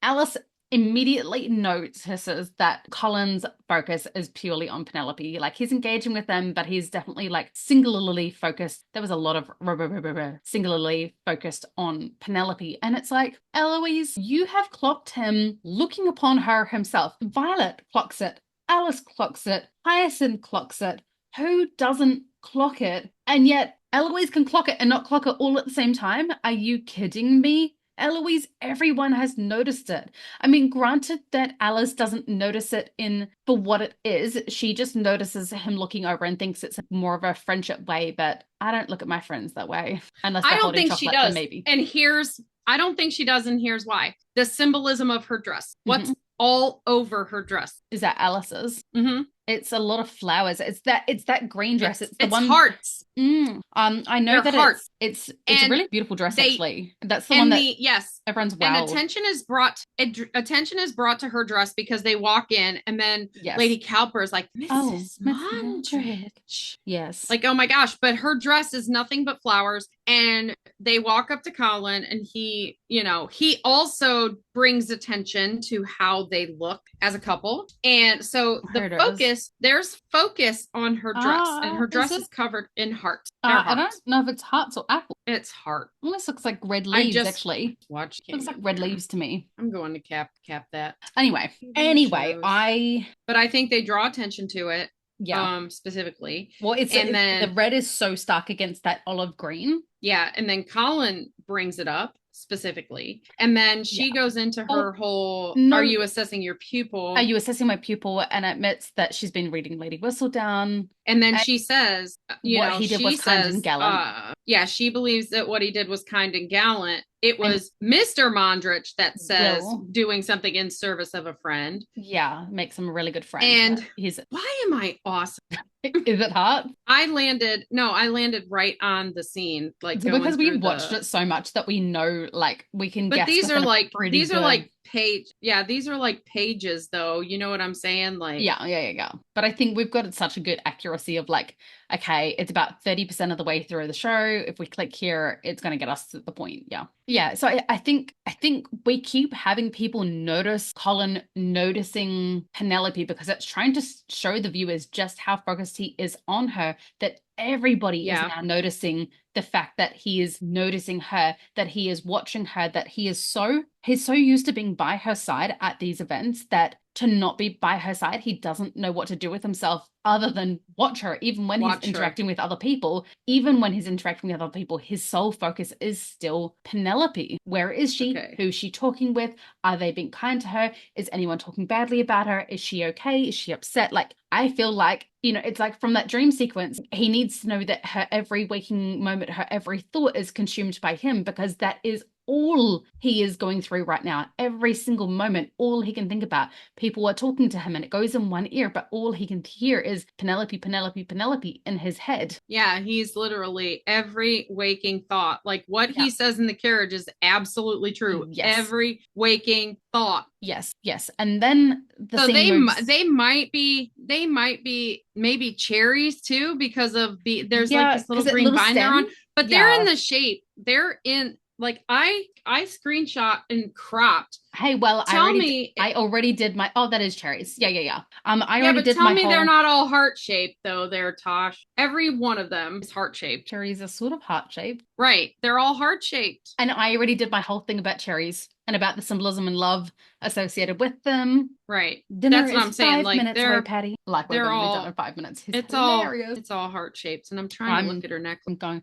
A: Alice immediately notices that Colin's focus is purely on Penelope. Like, he's engaging with them, but he's definitely like singularly focused. There was a lot of singularly focused on Penelope. And it's like, Eloise, you have clocked him looking upon her himself. Violet clocks it. Alice clocks it. Hyacinth clocks it. Who doesn't clock it? And yet Eloise can clock it and not clock it all at the same time. Are you kidding me? Eloise, everyone has noticed it. I mean, granted that Alice doesn't notice it for what it is. She just notices him looking over and thinks it's more of a friendship way, but I don't look at my friends that way. Unless I don't think she does. Maybe.
B: And I don't think she does, and here's why. The symbolism of her dress. What's all over her dress?
A: Is that Alice's?
B: Mm-hmm.
A: It's a lot of flowers. It's that green dress. It's the one
B: hearts.
A: I know that
B: hearts.
A: It's a really beautiful dress, actually. That's the one that everyone's wowed.
B: And attention is brought to her dress because they walk in, and then Lady Cowper is like, Mrs. Mondrich.
A: Yes.
B: Like, oh my gosh, but her dress is nothing but flowers. And they walk up to Colin, and he also brings attention to how they look as a couple. And so there's focus on her dress, and her dress is covered in hearts.
A: I don't know if it's hearts or apple.
B: It's heart.
A: Well, this looks like red leaves, actually.
B: Watch.
A: Looks like red leaves to me.
B: I'm going to cap that.
A: Anyway,
B: But I think they draw attention to it. Yeah. Specifically.
A: Well, then the red is so stark against that olive green.
B: Yeah, and then Colin brings it up specifically, and then she goes into her whole. No. Are you assessing your pupil?
A: Are you assessing my pupil? And admits that she's been reading Lady Whistledown.
B: And then she says,
A: what he did was kind and gallant.
B: She believes that what he did was kind and gallant. It was Mr. Mondrich that says doing something in service of a friend.
A: Yeah, makes him a really good friend.
B: And why am I awesome?
A: Is it hard?
B: I landed right on the scene. Like,
A: because we watched it so much that we know, like, we can guess.
B: But these are like pages, though. You know what I'm saying? Like,
A: yeah. But I think we've got such a good accuracy of like, okay, it's about 30% of the way through the show. If we click here, it's going to get us to the point. Yeah. So I think we keep having people notice Colin noticing Penelope because it's trying to show the viewers just how focused he is on her, that everybody is now noticing the fact that he is noticing her, that he is watching her, that he's so used to being by her side at these events that to not be by her side, he doesn't know what to do with himself other than watch her. Even when he's interacting with other people, his sole focus is still Penelope. Where is she? Okay. Who's she talking with? Are they being kind to her? Is anyone talking badly about her? Is she okay? Is she upset? Like, I feel like, it's like from that dream sequence, he needs to know that her every waking moment, her every thought is consumed by him, because that is all he is going through right now. Every single moment, all he can think about. People are talking to him and it goes in one ear, but all he can hear is Penelope, Penelope, Penelope in his head.
B: Yeah, he's literally every waking thought. Like what he says in the carriage is absolutely true. Yes. Every waking thought.
A: Yes. And then
B: they might be maybe cherries too, because of there's like this little green vine they're on, but they're in the shape. They're in like I screenshot and cropped.
A: Hey, well,
B: Tell me,
A: I already did my, oh, that is cherries. Yeah, yeah, yeah. I
B: yeah,
A: already
B: but
A: did
B: tell
A: my
B: me they're
A: whole
B: not all heart shaped though. They're Tosh. Every one of them is heart shaped.
A: cherries are sort of heart shaped.
B: Right. They're all heart shaped.
A: And I already did my whole thing about cherries and about the symbolism and love associated with them.
B: Right.
A: Dinner
B: That's what
A: is
B: I'm saying.
A: 5
B: Like
A: minutes away, Patty. Like we're
B: they're
A: going to be done
B: all
A: in 5 minutes. He's
B: it's
A: hilarious.
B: all heart shaped. And I'm trying to look at her necklace.
A: I'm going.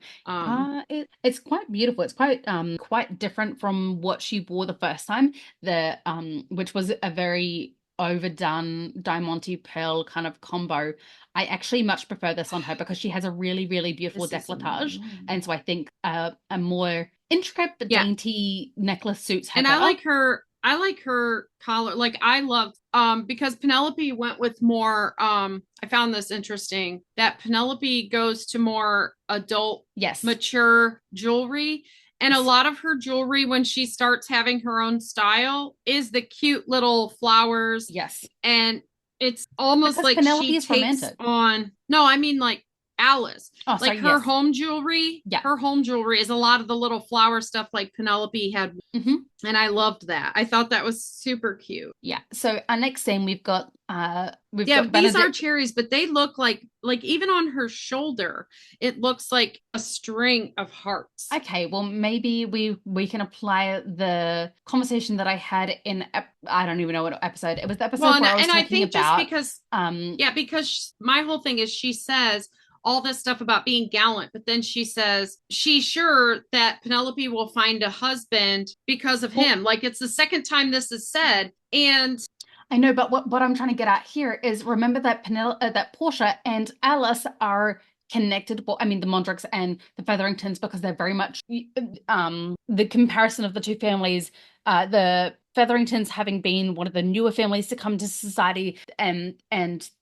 A: It's quite beautiful. It's quite different from what she wore the first time. Which was a very overdone diamante pearl kind of combo. I actually much prefer this on her because she has a really, really beautiful decolletage, and so I think a more intricate but dainty necklace suits her.
B: And
A: better.
B: I like her collar. Like I love because Penelope went with more I found this interesting that Penelope goes to more adult,
A: yes,
B: mature jewelry. And a lot of her jewelry, when she starts having her own style, is the cute little flowers.
A: Yes.
B: And it's almost
A: because
B: like
A: Penelope
B: she
A: is
B: takes
A: romantic.
B: on, no, I mean like Alice.
A: Oh,
B: like
A: sorry,
B: her
A: yes.
B: home jewelry, her home jewelry is a lot of the little flower stuff like Penelope had.
A: Mm-hmm.
B: And I loved that. I thought that was super cute.
A: Yeah. So our next scene, we've got
B: these are cherries, but they look like even on her shoulder, it looks like a string of hearts.
A: Okay, well maybe we can apply the conversation that I had in I don't even know what episode it was. The episode where I was talking about.
B: Just because because my whole thing is she says all this stuff about being gallant, but then she says she's sure that Penelope will find a husband because of him. Like it's the second time this is said, and
A: I know, but what I'm trying to get at here is remember that that Portia and Alice are connected. Well, I mean the Mondricks and the Featheringtons because they're very much the comparison of the two families. The Featheringtons having been one of the newer families to come to society, and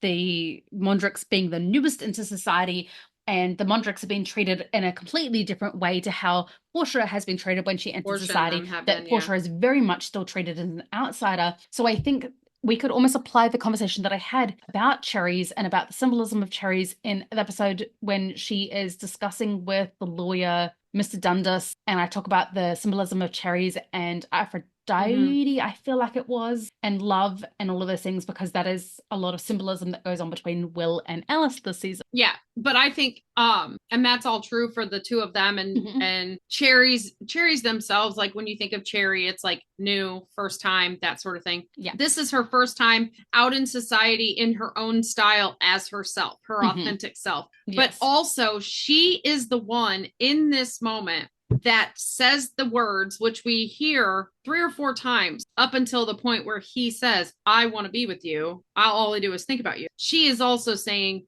A: the Mondricks being the newest into society. And the Mondricks have been treated in a completely different way to how Portia has been treated when she entered society. Portia is very much still treated as an outsider. So I think we could almost apply the conversation that I had about cherries and about the symbolism of cherries in the episode when she is discussing with the lawyer, Mr. Dundas, and I talk about the symbolism of cherries and Aphrodite, I feel like it was, and love and all of those things, because that is a lot of symbolism that goes on between Will and Alice this season.
B: Yeah, but I think and that's all true for the two of them, and cherries themselves, like when you think of cherry, it's like new, first time, that sort of thing. Yeah, this is her first time out in society in her own style as herself, her authentic self. Yes. But also she is the one in this moment that says the words, which we hear 3 or 4 times up until the point where he says, I want to be with you. All I do is think about you. She is also saying,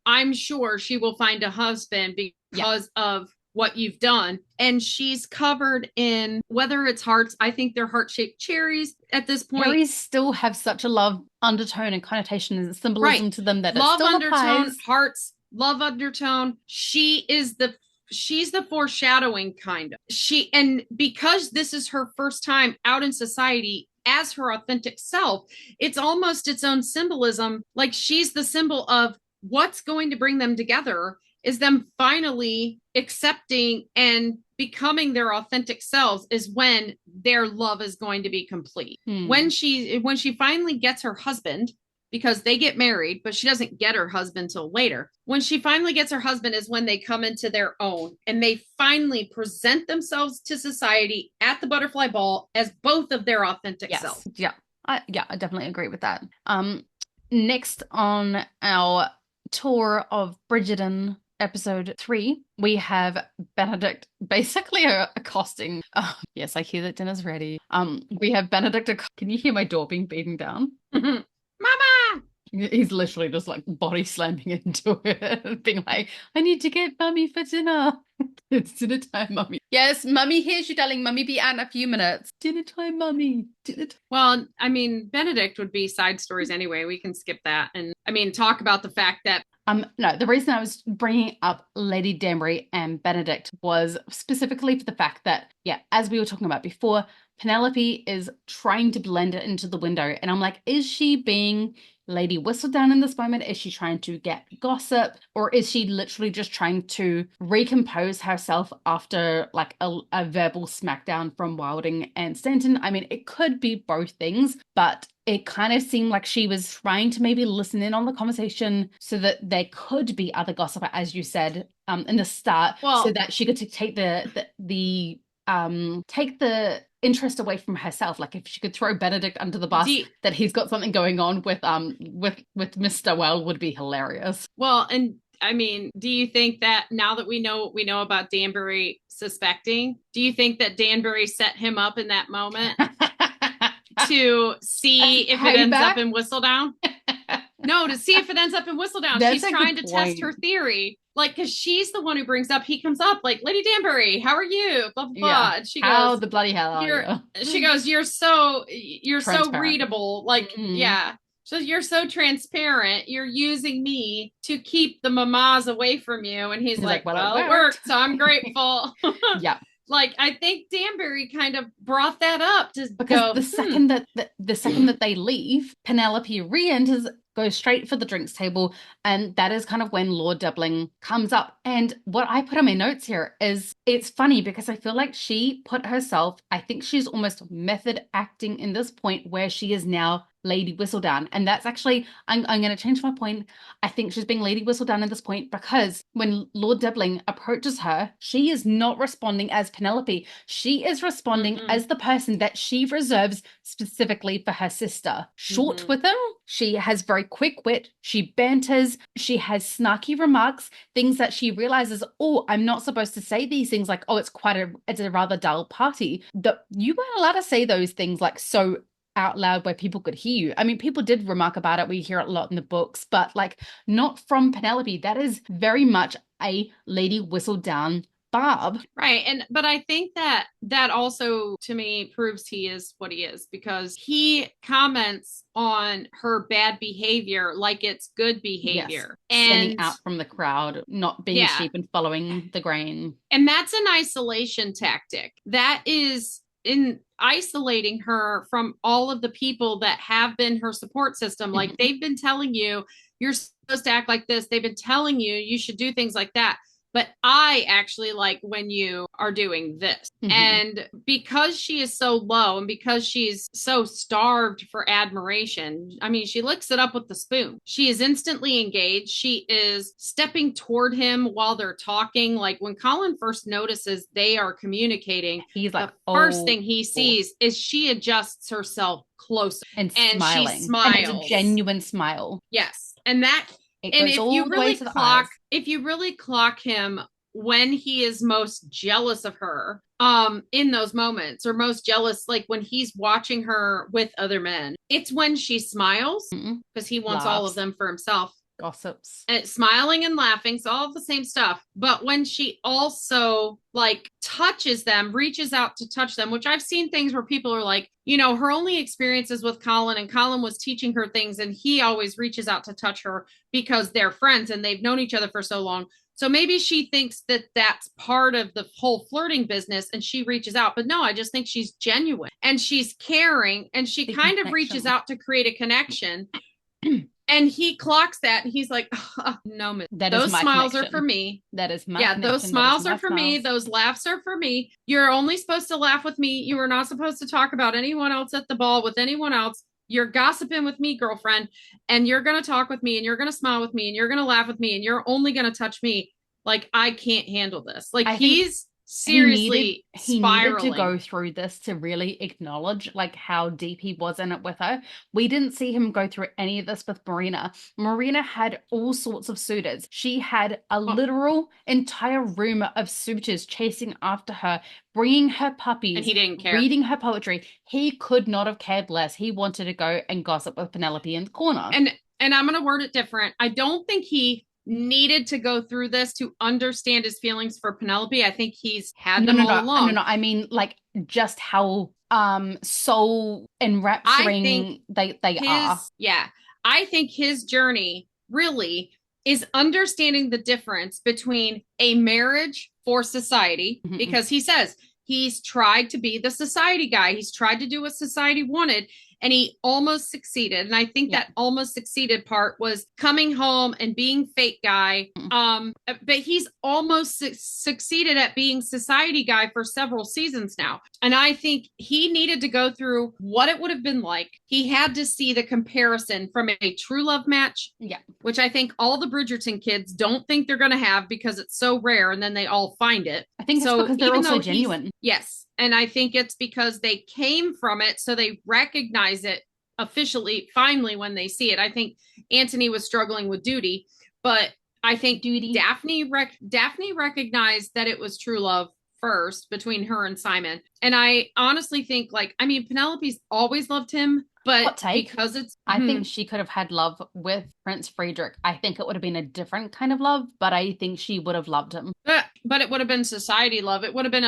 B: I'm sure she will find a husband because of what you've done. And she's covered in, whether it's hearts, I think they're heart-shaped cherries at this point.
A: Cherries still have such a love undertone and connotation and symbolism to them that
B: love
A: it still
B: undertone,
A: applies.
B: Hearts, love undertone. She's the foreshadowing kind of. And because this is her first time out in society as her authentic self, it's almost its own symbolism. Like she's the symbol of what's going to bring them together is them finally accepting and becoming their authentic selves, is when their love is going to be complete. When she finally gets her husband, because they get married, but she doesn't get her husband till later. When she finally gets her husband is when they come into their own and they finally present themselves to society at the butterfly ball as both of their authentic selves.
A: Yeah. I definitely agree with that. Next on our tour of Bridgerton episode 3, we have Benedict basically accosting. Oh, yes, I hear that dinner's ready. We have Benedict. Can you hear my door being beaten down?
B: Mama!
A: He's literally just like body slamming into it, being like, I need to get mummy for dinner. It's dinner time, mummy. Yes, mummy hears you, darling. Mummy be out in a few minutes. Dinner time, mummy. Dinner time.
B: Well, I mean, Benedict would be side stories anyway. We can skip that. And I mean, talk about the fact that
A: no, the reason I was bringing up Lady Danbury and Benedict was specifically for the fact that, as we were talking about before, Penelope is trying to blend it into the window. And I'm like, is she being Lady Whistledown in this moment? Is she trying to get gossip? Or is she literally just trying to recompose herself after like a verbal smackdown from Wilding and Stanton? I mean, it could be both things, but it kind of seemed like she was trying to maybe listen in on the conversation so that there could be other gossip, as you said, in the start, so that she could take take the interest away from herself. Like if she could throw Benedict under the bus, that he's got something going on with Mr. Well would be hilarious.
B: Well, and I mean, do you think that now that we know about Danbury suspecting, do you think that Danbury set him up in that moment to see if it ends up in Whistledown? No, to see if it ends up in Whistledown. She's trying to test her theory. Like, because she's the one who brings up, he comes up like, Lady Danbury, how are you? Blah, blah, blah.
A: Yeah.
B: And she
A: how
B: goes,
A: the bloody hell are you?
B: She goes, you're so readable. Like, yeah. So you're so transparent. You're using me to keep the mamas away from you. And he's like, well, it worked. So I'm grateful.
A: Yeah.
B: Like, I think Danbury kind of brought that up
A: because the second that they leave, Penelope re-enters, goes straight for the drinks table, and that is kind of when Lord Debling comes up. And what I put in my notes here is, it's funny because I feel like she put herself, I think she's almost method acting in this point where she is now Lady Whistledown. And that's actually, I'm going to change my point. I think she's being Lady Whistledown at this point because when Lord Debling approaches her, she is not responding as Penelope. She is responding as the person that she reserves specifically for her sister. Short with him, she has very quick wit, she banters, she has snarky remarks, things that she realizes, oh, I'm not supposed to say these things, like, oh, it's a rather dull party. That you weren't allowed to say those things like so out loud where people could hear you. I mean, people did remark about it. We hear it a lot in the books, but like not from Penelope. That is very much a Lady Whistledown Barb.
B: Right. But I think that also to me proves he is what he is, because he comments on her bad behavior like it's good behavior.
A: Yes. And standing out from the crowd, not being a sheep and following the grain.
B: And that's an isolation tactic. That is in isolating her from all of the people that have been her support system. Like they've been telling you, you're supposed to act like this. They've been telling you, you should do things like that. But I actually like when you are doing this. And because she is so low and because she's so starved for admiration, I mean, she licks it up with the spoon. She is instantly engaged. She is stepping toward him while they're talking. Like when Colin first notices they are communicating, he's like, the first thing he sees is she adjusts herself closer
A: and smiling. She smiles. And it's a genuine smile.
B: Yes. And that... And if you really clock him when he is most jealous of her, in those moments, or most jealous, like when he's watching her with other men, it's when she smiles because he wants all of them for himself.
A: Gossips.
B: And smiling and laughing, so all of the same stuff. But when she also like touches them, reaches out to touch them, which I've seen things where people are like, you know, her only experiences with Colin, and Colin was teaching her things, and he always reaches out to touch her because they're friends and they've known each other for so long. So maybe she thinks that that's part of the whole flirting business and she reaches out. But no, I just think she's genuine and she's caring, and she kind of reaches out to create a connection. And he clocks that and he's like, oh, no, those smiles connection. Are for me.
A: That is my
B: connection. Those smiles are for me. Those laughs are for me. You're only supposed to laugh with me. You are not supposed to talk about anyone else at the ball with anyone else. You're gossiping with me, girlfriend, and you're going to talk with me, and you're going to smile with me, and you're going to laugh with me, and you're only going to touch me. Like, I can't handle this. Like, he's seriously
A: he needed to go through this to really acknowledge like how deep he was in it with her. We didn't see him go through any of this with Marina. Marina had all sorts of suitors. She had a literal entire room of suitors chasing after her, bringing her puppies,
B: and he didn't care,
A: reading her poetry. He could not have cared less. He wanted to go and gossip with Penelope in the corner.
B: And I'm going to word it different. I don't think he needed to go through this to understand his feelings for Penelope. I think he's had them all along.
A: No. I mean, like, just how soul enrapturing they are.
B: Yeah. I think his journey really is understanding the difference between a marriage for society, because he says he's tried to be the society guy. He's tried to do what society wanted, and he almost succeeded. And I think
A: Yeah.
B: that almost succeeded part was coming home and being fake guy. But he's almost succeeded at being society guy for several seasons now. And I think he needed to go through what it would have been like. He had to see the comparison from a true love match,
A: Yeah.
B: which I think all the Bridgerton kids don't think they're going to have because it's so rare, and then they all find it.
A: I think it's
B: So
A: because they're
B: even
A: also
B: though
A: genuine.
B: yes, and I think it's because they came from it, so they recognize it officially, finally, when they see it. I think Anthony was struggling with duty, but I think Daphne recognized that it was true love first between her and Simon. And I honestly think, like, I mean, Penelope's always loved him, but because it's
A: I think she could have had love with Prince Friedrich. I think it would have been a different kind of love, but I think she would have loved him.
B: But it would have been society love. It would have been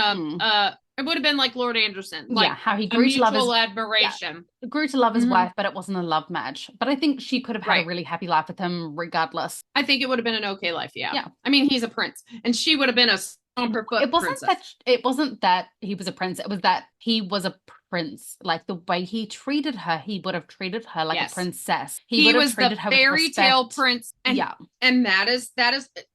B: it would have been like Lord Anderson. Like,
A: yeah, how he grew to love his
B: admiration.
A: Yeah, grew to love his wife, but it wasn't a love match. But I think she could have had a really happy life with him regardless.
B: I think it would have been an okay life, yeah. I mean, he's a prince, and she would have been a
A: it wasn't that he was a prince, it was that he was a prince. Like, the way he treated her, he would have treated her like a princess.
B: He was the fairy tale prince, and and that is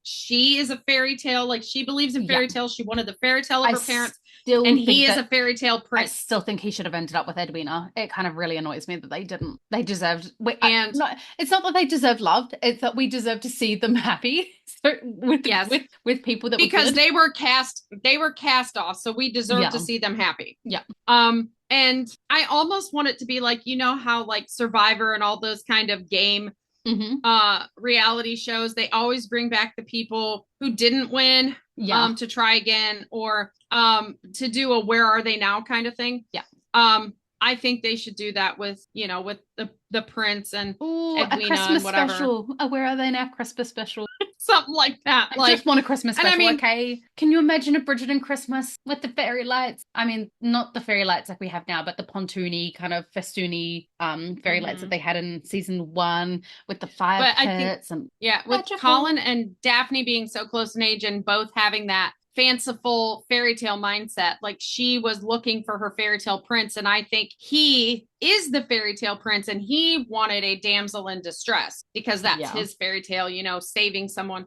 B: she is a fairy tale. Like, she believes in fairy tales. She wanted the fairy tale of her parents, and he is a fairy tale prince.
A: I still think he should have ended up with Edwina. It kind of really annoys me that they didn't. They deserved it's not that they deserve love, it's that we deserve to see them happy. So with people that
B: because they were cast off, so we deserve to see them happy. And I almost want it to be like, you know how like Survivor and all those kind of game reality shows, they always bring back the people who didn't win to try again, or to do a where are they now kind of thing. I think they should do that with the prince and Edwina,
A: a Christmas
B: and whatever.
A: special. Where are they now? Christmas special.
B: Something like that.
A: I just want a Christmas special, okay? Can you imagine a Bridgerton Christmas with the fairy lights? I mean, not the fairy lights like we have now, but the pontoony kind of festoony fairy lights that they had in season 1 with the fire pits. With
B: magical. Colin and Daphne being so close in age and both having that fanciful fairy tale mindset, like she was looking for her fairy tale prince, and I think he is the fairy tale prince, and he wanted a damsel in distress because that's his fairy tale, saving someone.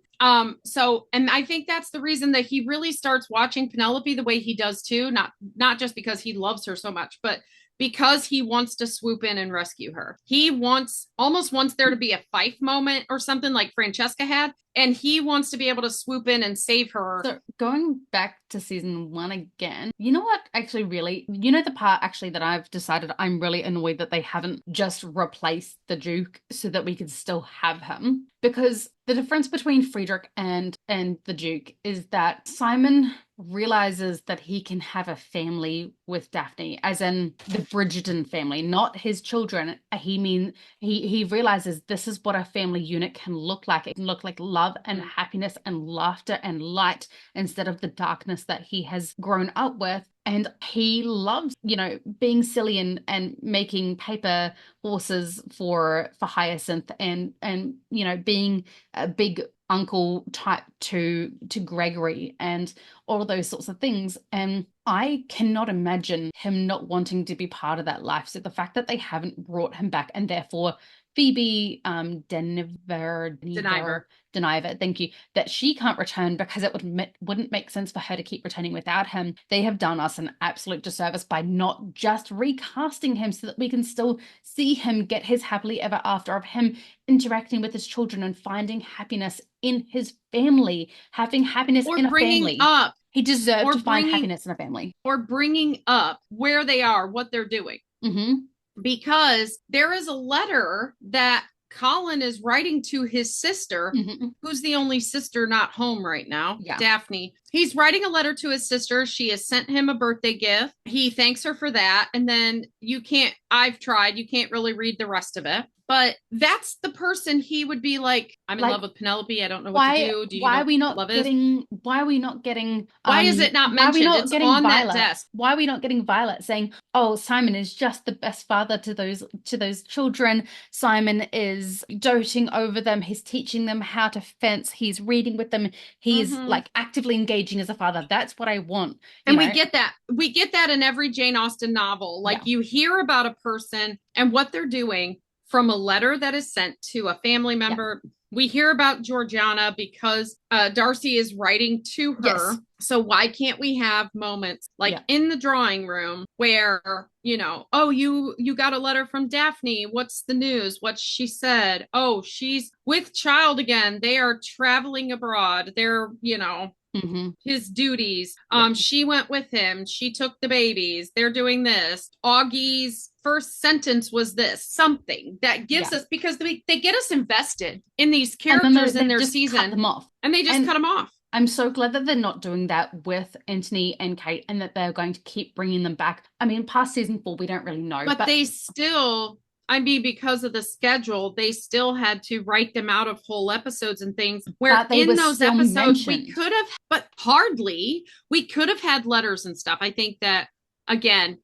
B: So, and I think that's the reason that he really starts watching Penelope the way he does too, not just because he loves her so much, but because he wants to swoop in and rescue her. He almost wants there to be a Fife moment or something like Francesca had, and he wants to be able to swoop in and save her.
A: So going back to season 1 again, you know what actually really, the part actually that I've decided I'm really annoyed that they haven't just replaced the Duke so that we could still have him, because the difference between Friedrich and the Duke is that Simon realizes that he can have a family with Daphne, as in the Bridgerton family, not his children. He realizes this is what a family unit can look like. It can look like love and happiness and laughter and light instead of the darkness that he has grown up with. And he loves, being silly and making paper horses for Hyacinth and being a big uncle type to Gregory and all of those sorts of things. And I cannot imagine him not wanting to be part of that life. So the fact that they haven't brought him back, and therefore Phoebe Deniver, thank you, that she can't return because it wouldn't make sense for her to keep returning without him. They have done us an absolute disservice by not just recasting him so that we can still see him get his happily ever after of him interacting with his children and finding happiness in his family, having happiness in a family. He deserved to find happiness in a family.
B: Or bringing up where they are, what they're doing. Because there is a letter that Colin is writing to his sister, who's the only sister not home right now, Daphne. He's writing a letter to his sister. She has sent him a birthday gift. He thanks her for that. And then I've tried, you can't really read the rest of it. But that's the person he would be like, I'm in love with Penelope. I don't know what to do.
A: Why are we not getting? Why is it not mentioned?
B: It's on that desk.
A: Why are we not getting Violet saying, oh, Simon is just the best father to those children. Simon is doting over them. He's teaching them how to fence. He's reading with them. He's
B: Mm-hmm.
A: like actively engaging as a father. That's what I want,
B: And
A: you
B: we
A: know?
B: get that. We get that in every Jane Austen novel. Like
A: Yeah.
B: you hear about a person and what they're doing from a letter that is sent to a family
A: Yeah.
B: member. We hear about Georgiana because Darcy is writing to her.
A: Yes.
B: So why can't we have moments like
A: Yeah.
B: in the drawing room where, oh, you got a letter from Daphne. What's the news? What she said? Oh, she's with child again. They are traveling abroad. They're,
A: Mm-hmm.
B: his duties.
A: Yeah.
B: She went with him. She took the babies. They're doing this. Augie's first sentence was this, something that gives
A: Yeah.
B: us, because they get us invested in these
A: And then
B: characters in
A: they
B: their
A: just cut
B: season,
A: them off.
B: and they just
A: And
B: cut them off.
A: I'm so glad that they're not doing that with Anthony and Kate, and that they're going to keep bringing them back. I mean, past season 4, we don't really know,
B: But they still, I mean, because of the schedule, they still had to write them out of whole episodes and things where
A: they
B: in
A: were
B: those
A: still
B: episodes we
A: mentioned.
B: could have, but hardly, we could have had letters and stuff. I think that again,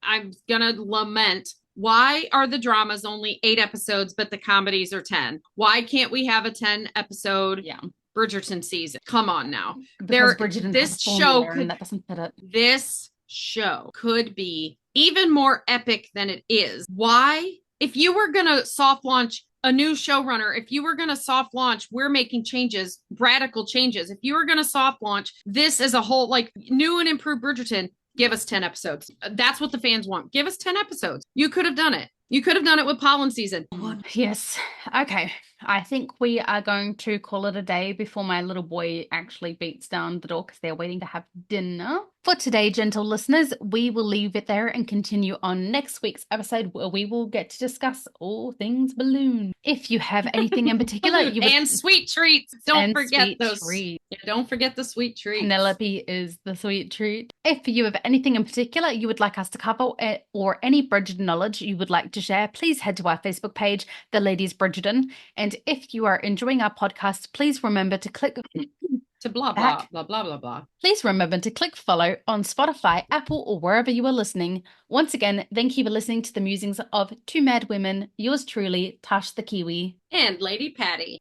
B: I'm gonna lament, why are the dramas only 8 episodes, but the comedies are 10? Why can't we have a 10 episode
A: Yeah.
B: Bridgerton season? Come on now.
A: Because Bridgerton has a formula, and that doesn't fit it.
B: This show could be even more epic than it is. Why? If you were going to soft launch a new showrunner, if you were going to soft launch, we're making changes, radical changes. If you were going to soft launch this as a whole, like new and improved Bridgerton, give us 10 episodes. That's what the fans want. Give us 10 episodes. You could have done it. You could have done it with Polin season.
A: Yes. Okay. I think we are going to call it a day before my little boy actually beats down the door because they're waiting to have dinner. For today, gentle listeners, we will leave it there and continue on next week's episode where we will get to discuss all things balloon. If you have anything in particular,
B: and sweet treats. Don't forget those.
A: Treats.
B: Yeah, don't forget the sweet treats.
A: Penelope is the sweet treat. If you have anything in particular you would like us to cover, or any Bridgerton knowledge you would like to share, please head to our Facebook page, The Ladies Bridgerton. And if you are enjoying our podcast, please remember to click
B: to blah, blah, blah, blah, blah, blah.
A: Please remember to click follow on Spotify, Apple, or wherever you are listening. Once again, thank you for listening to the musings of two mad women, yours truly, Tash the Kiwi.
B: And Lady Patty.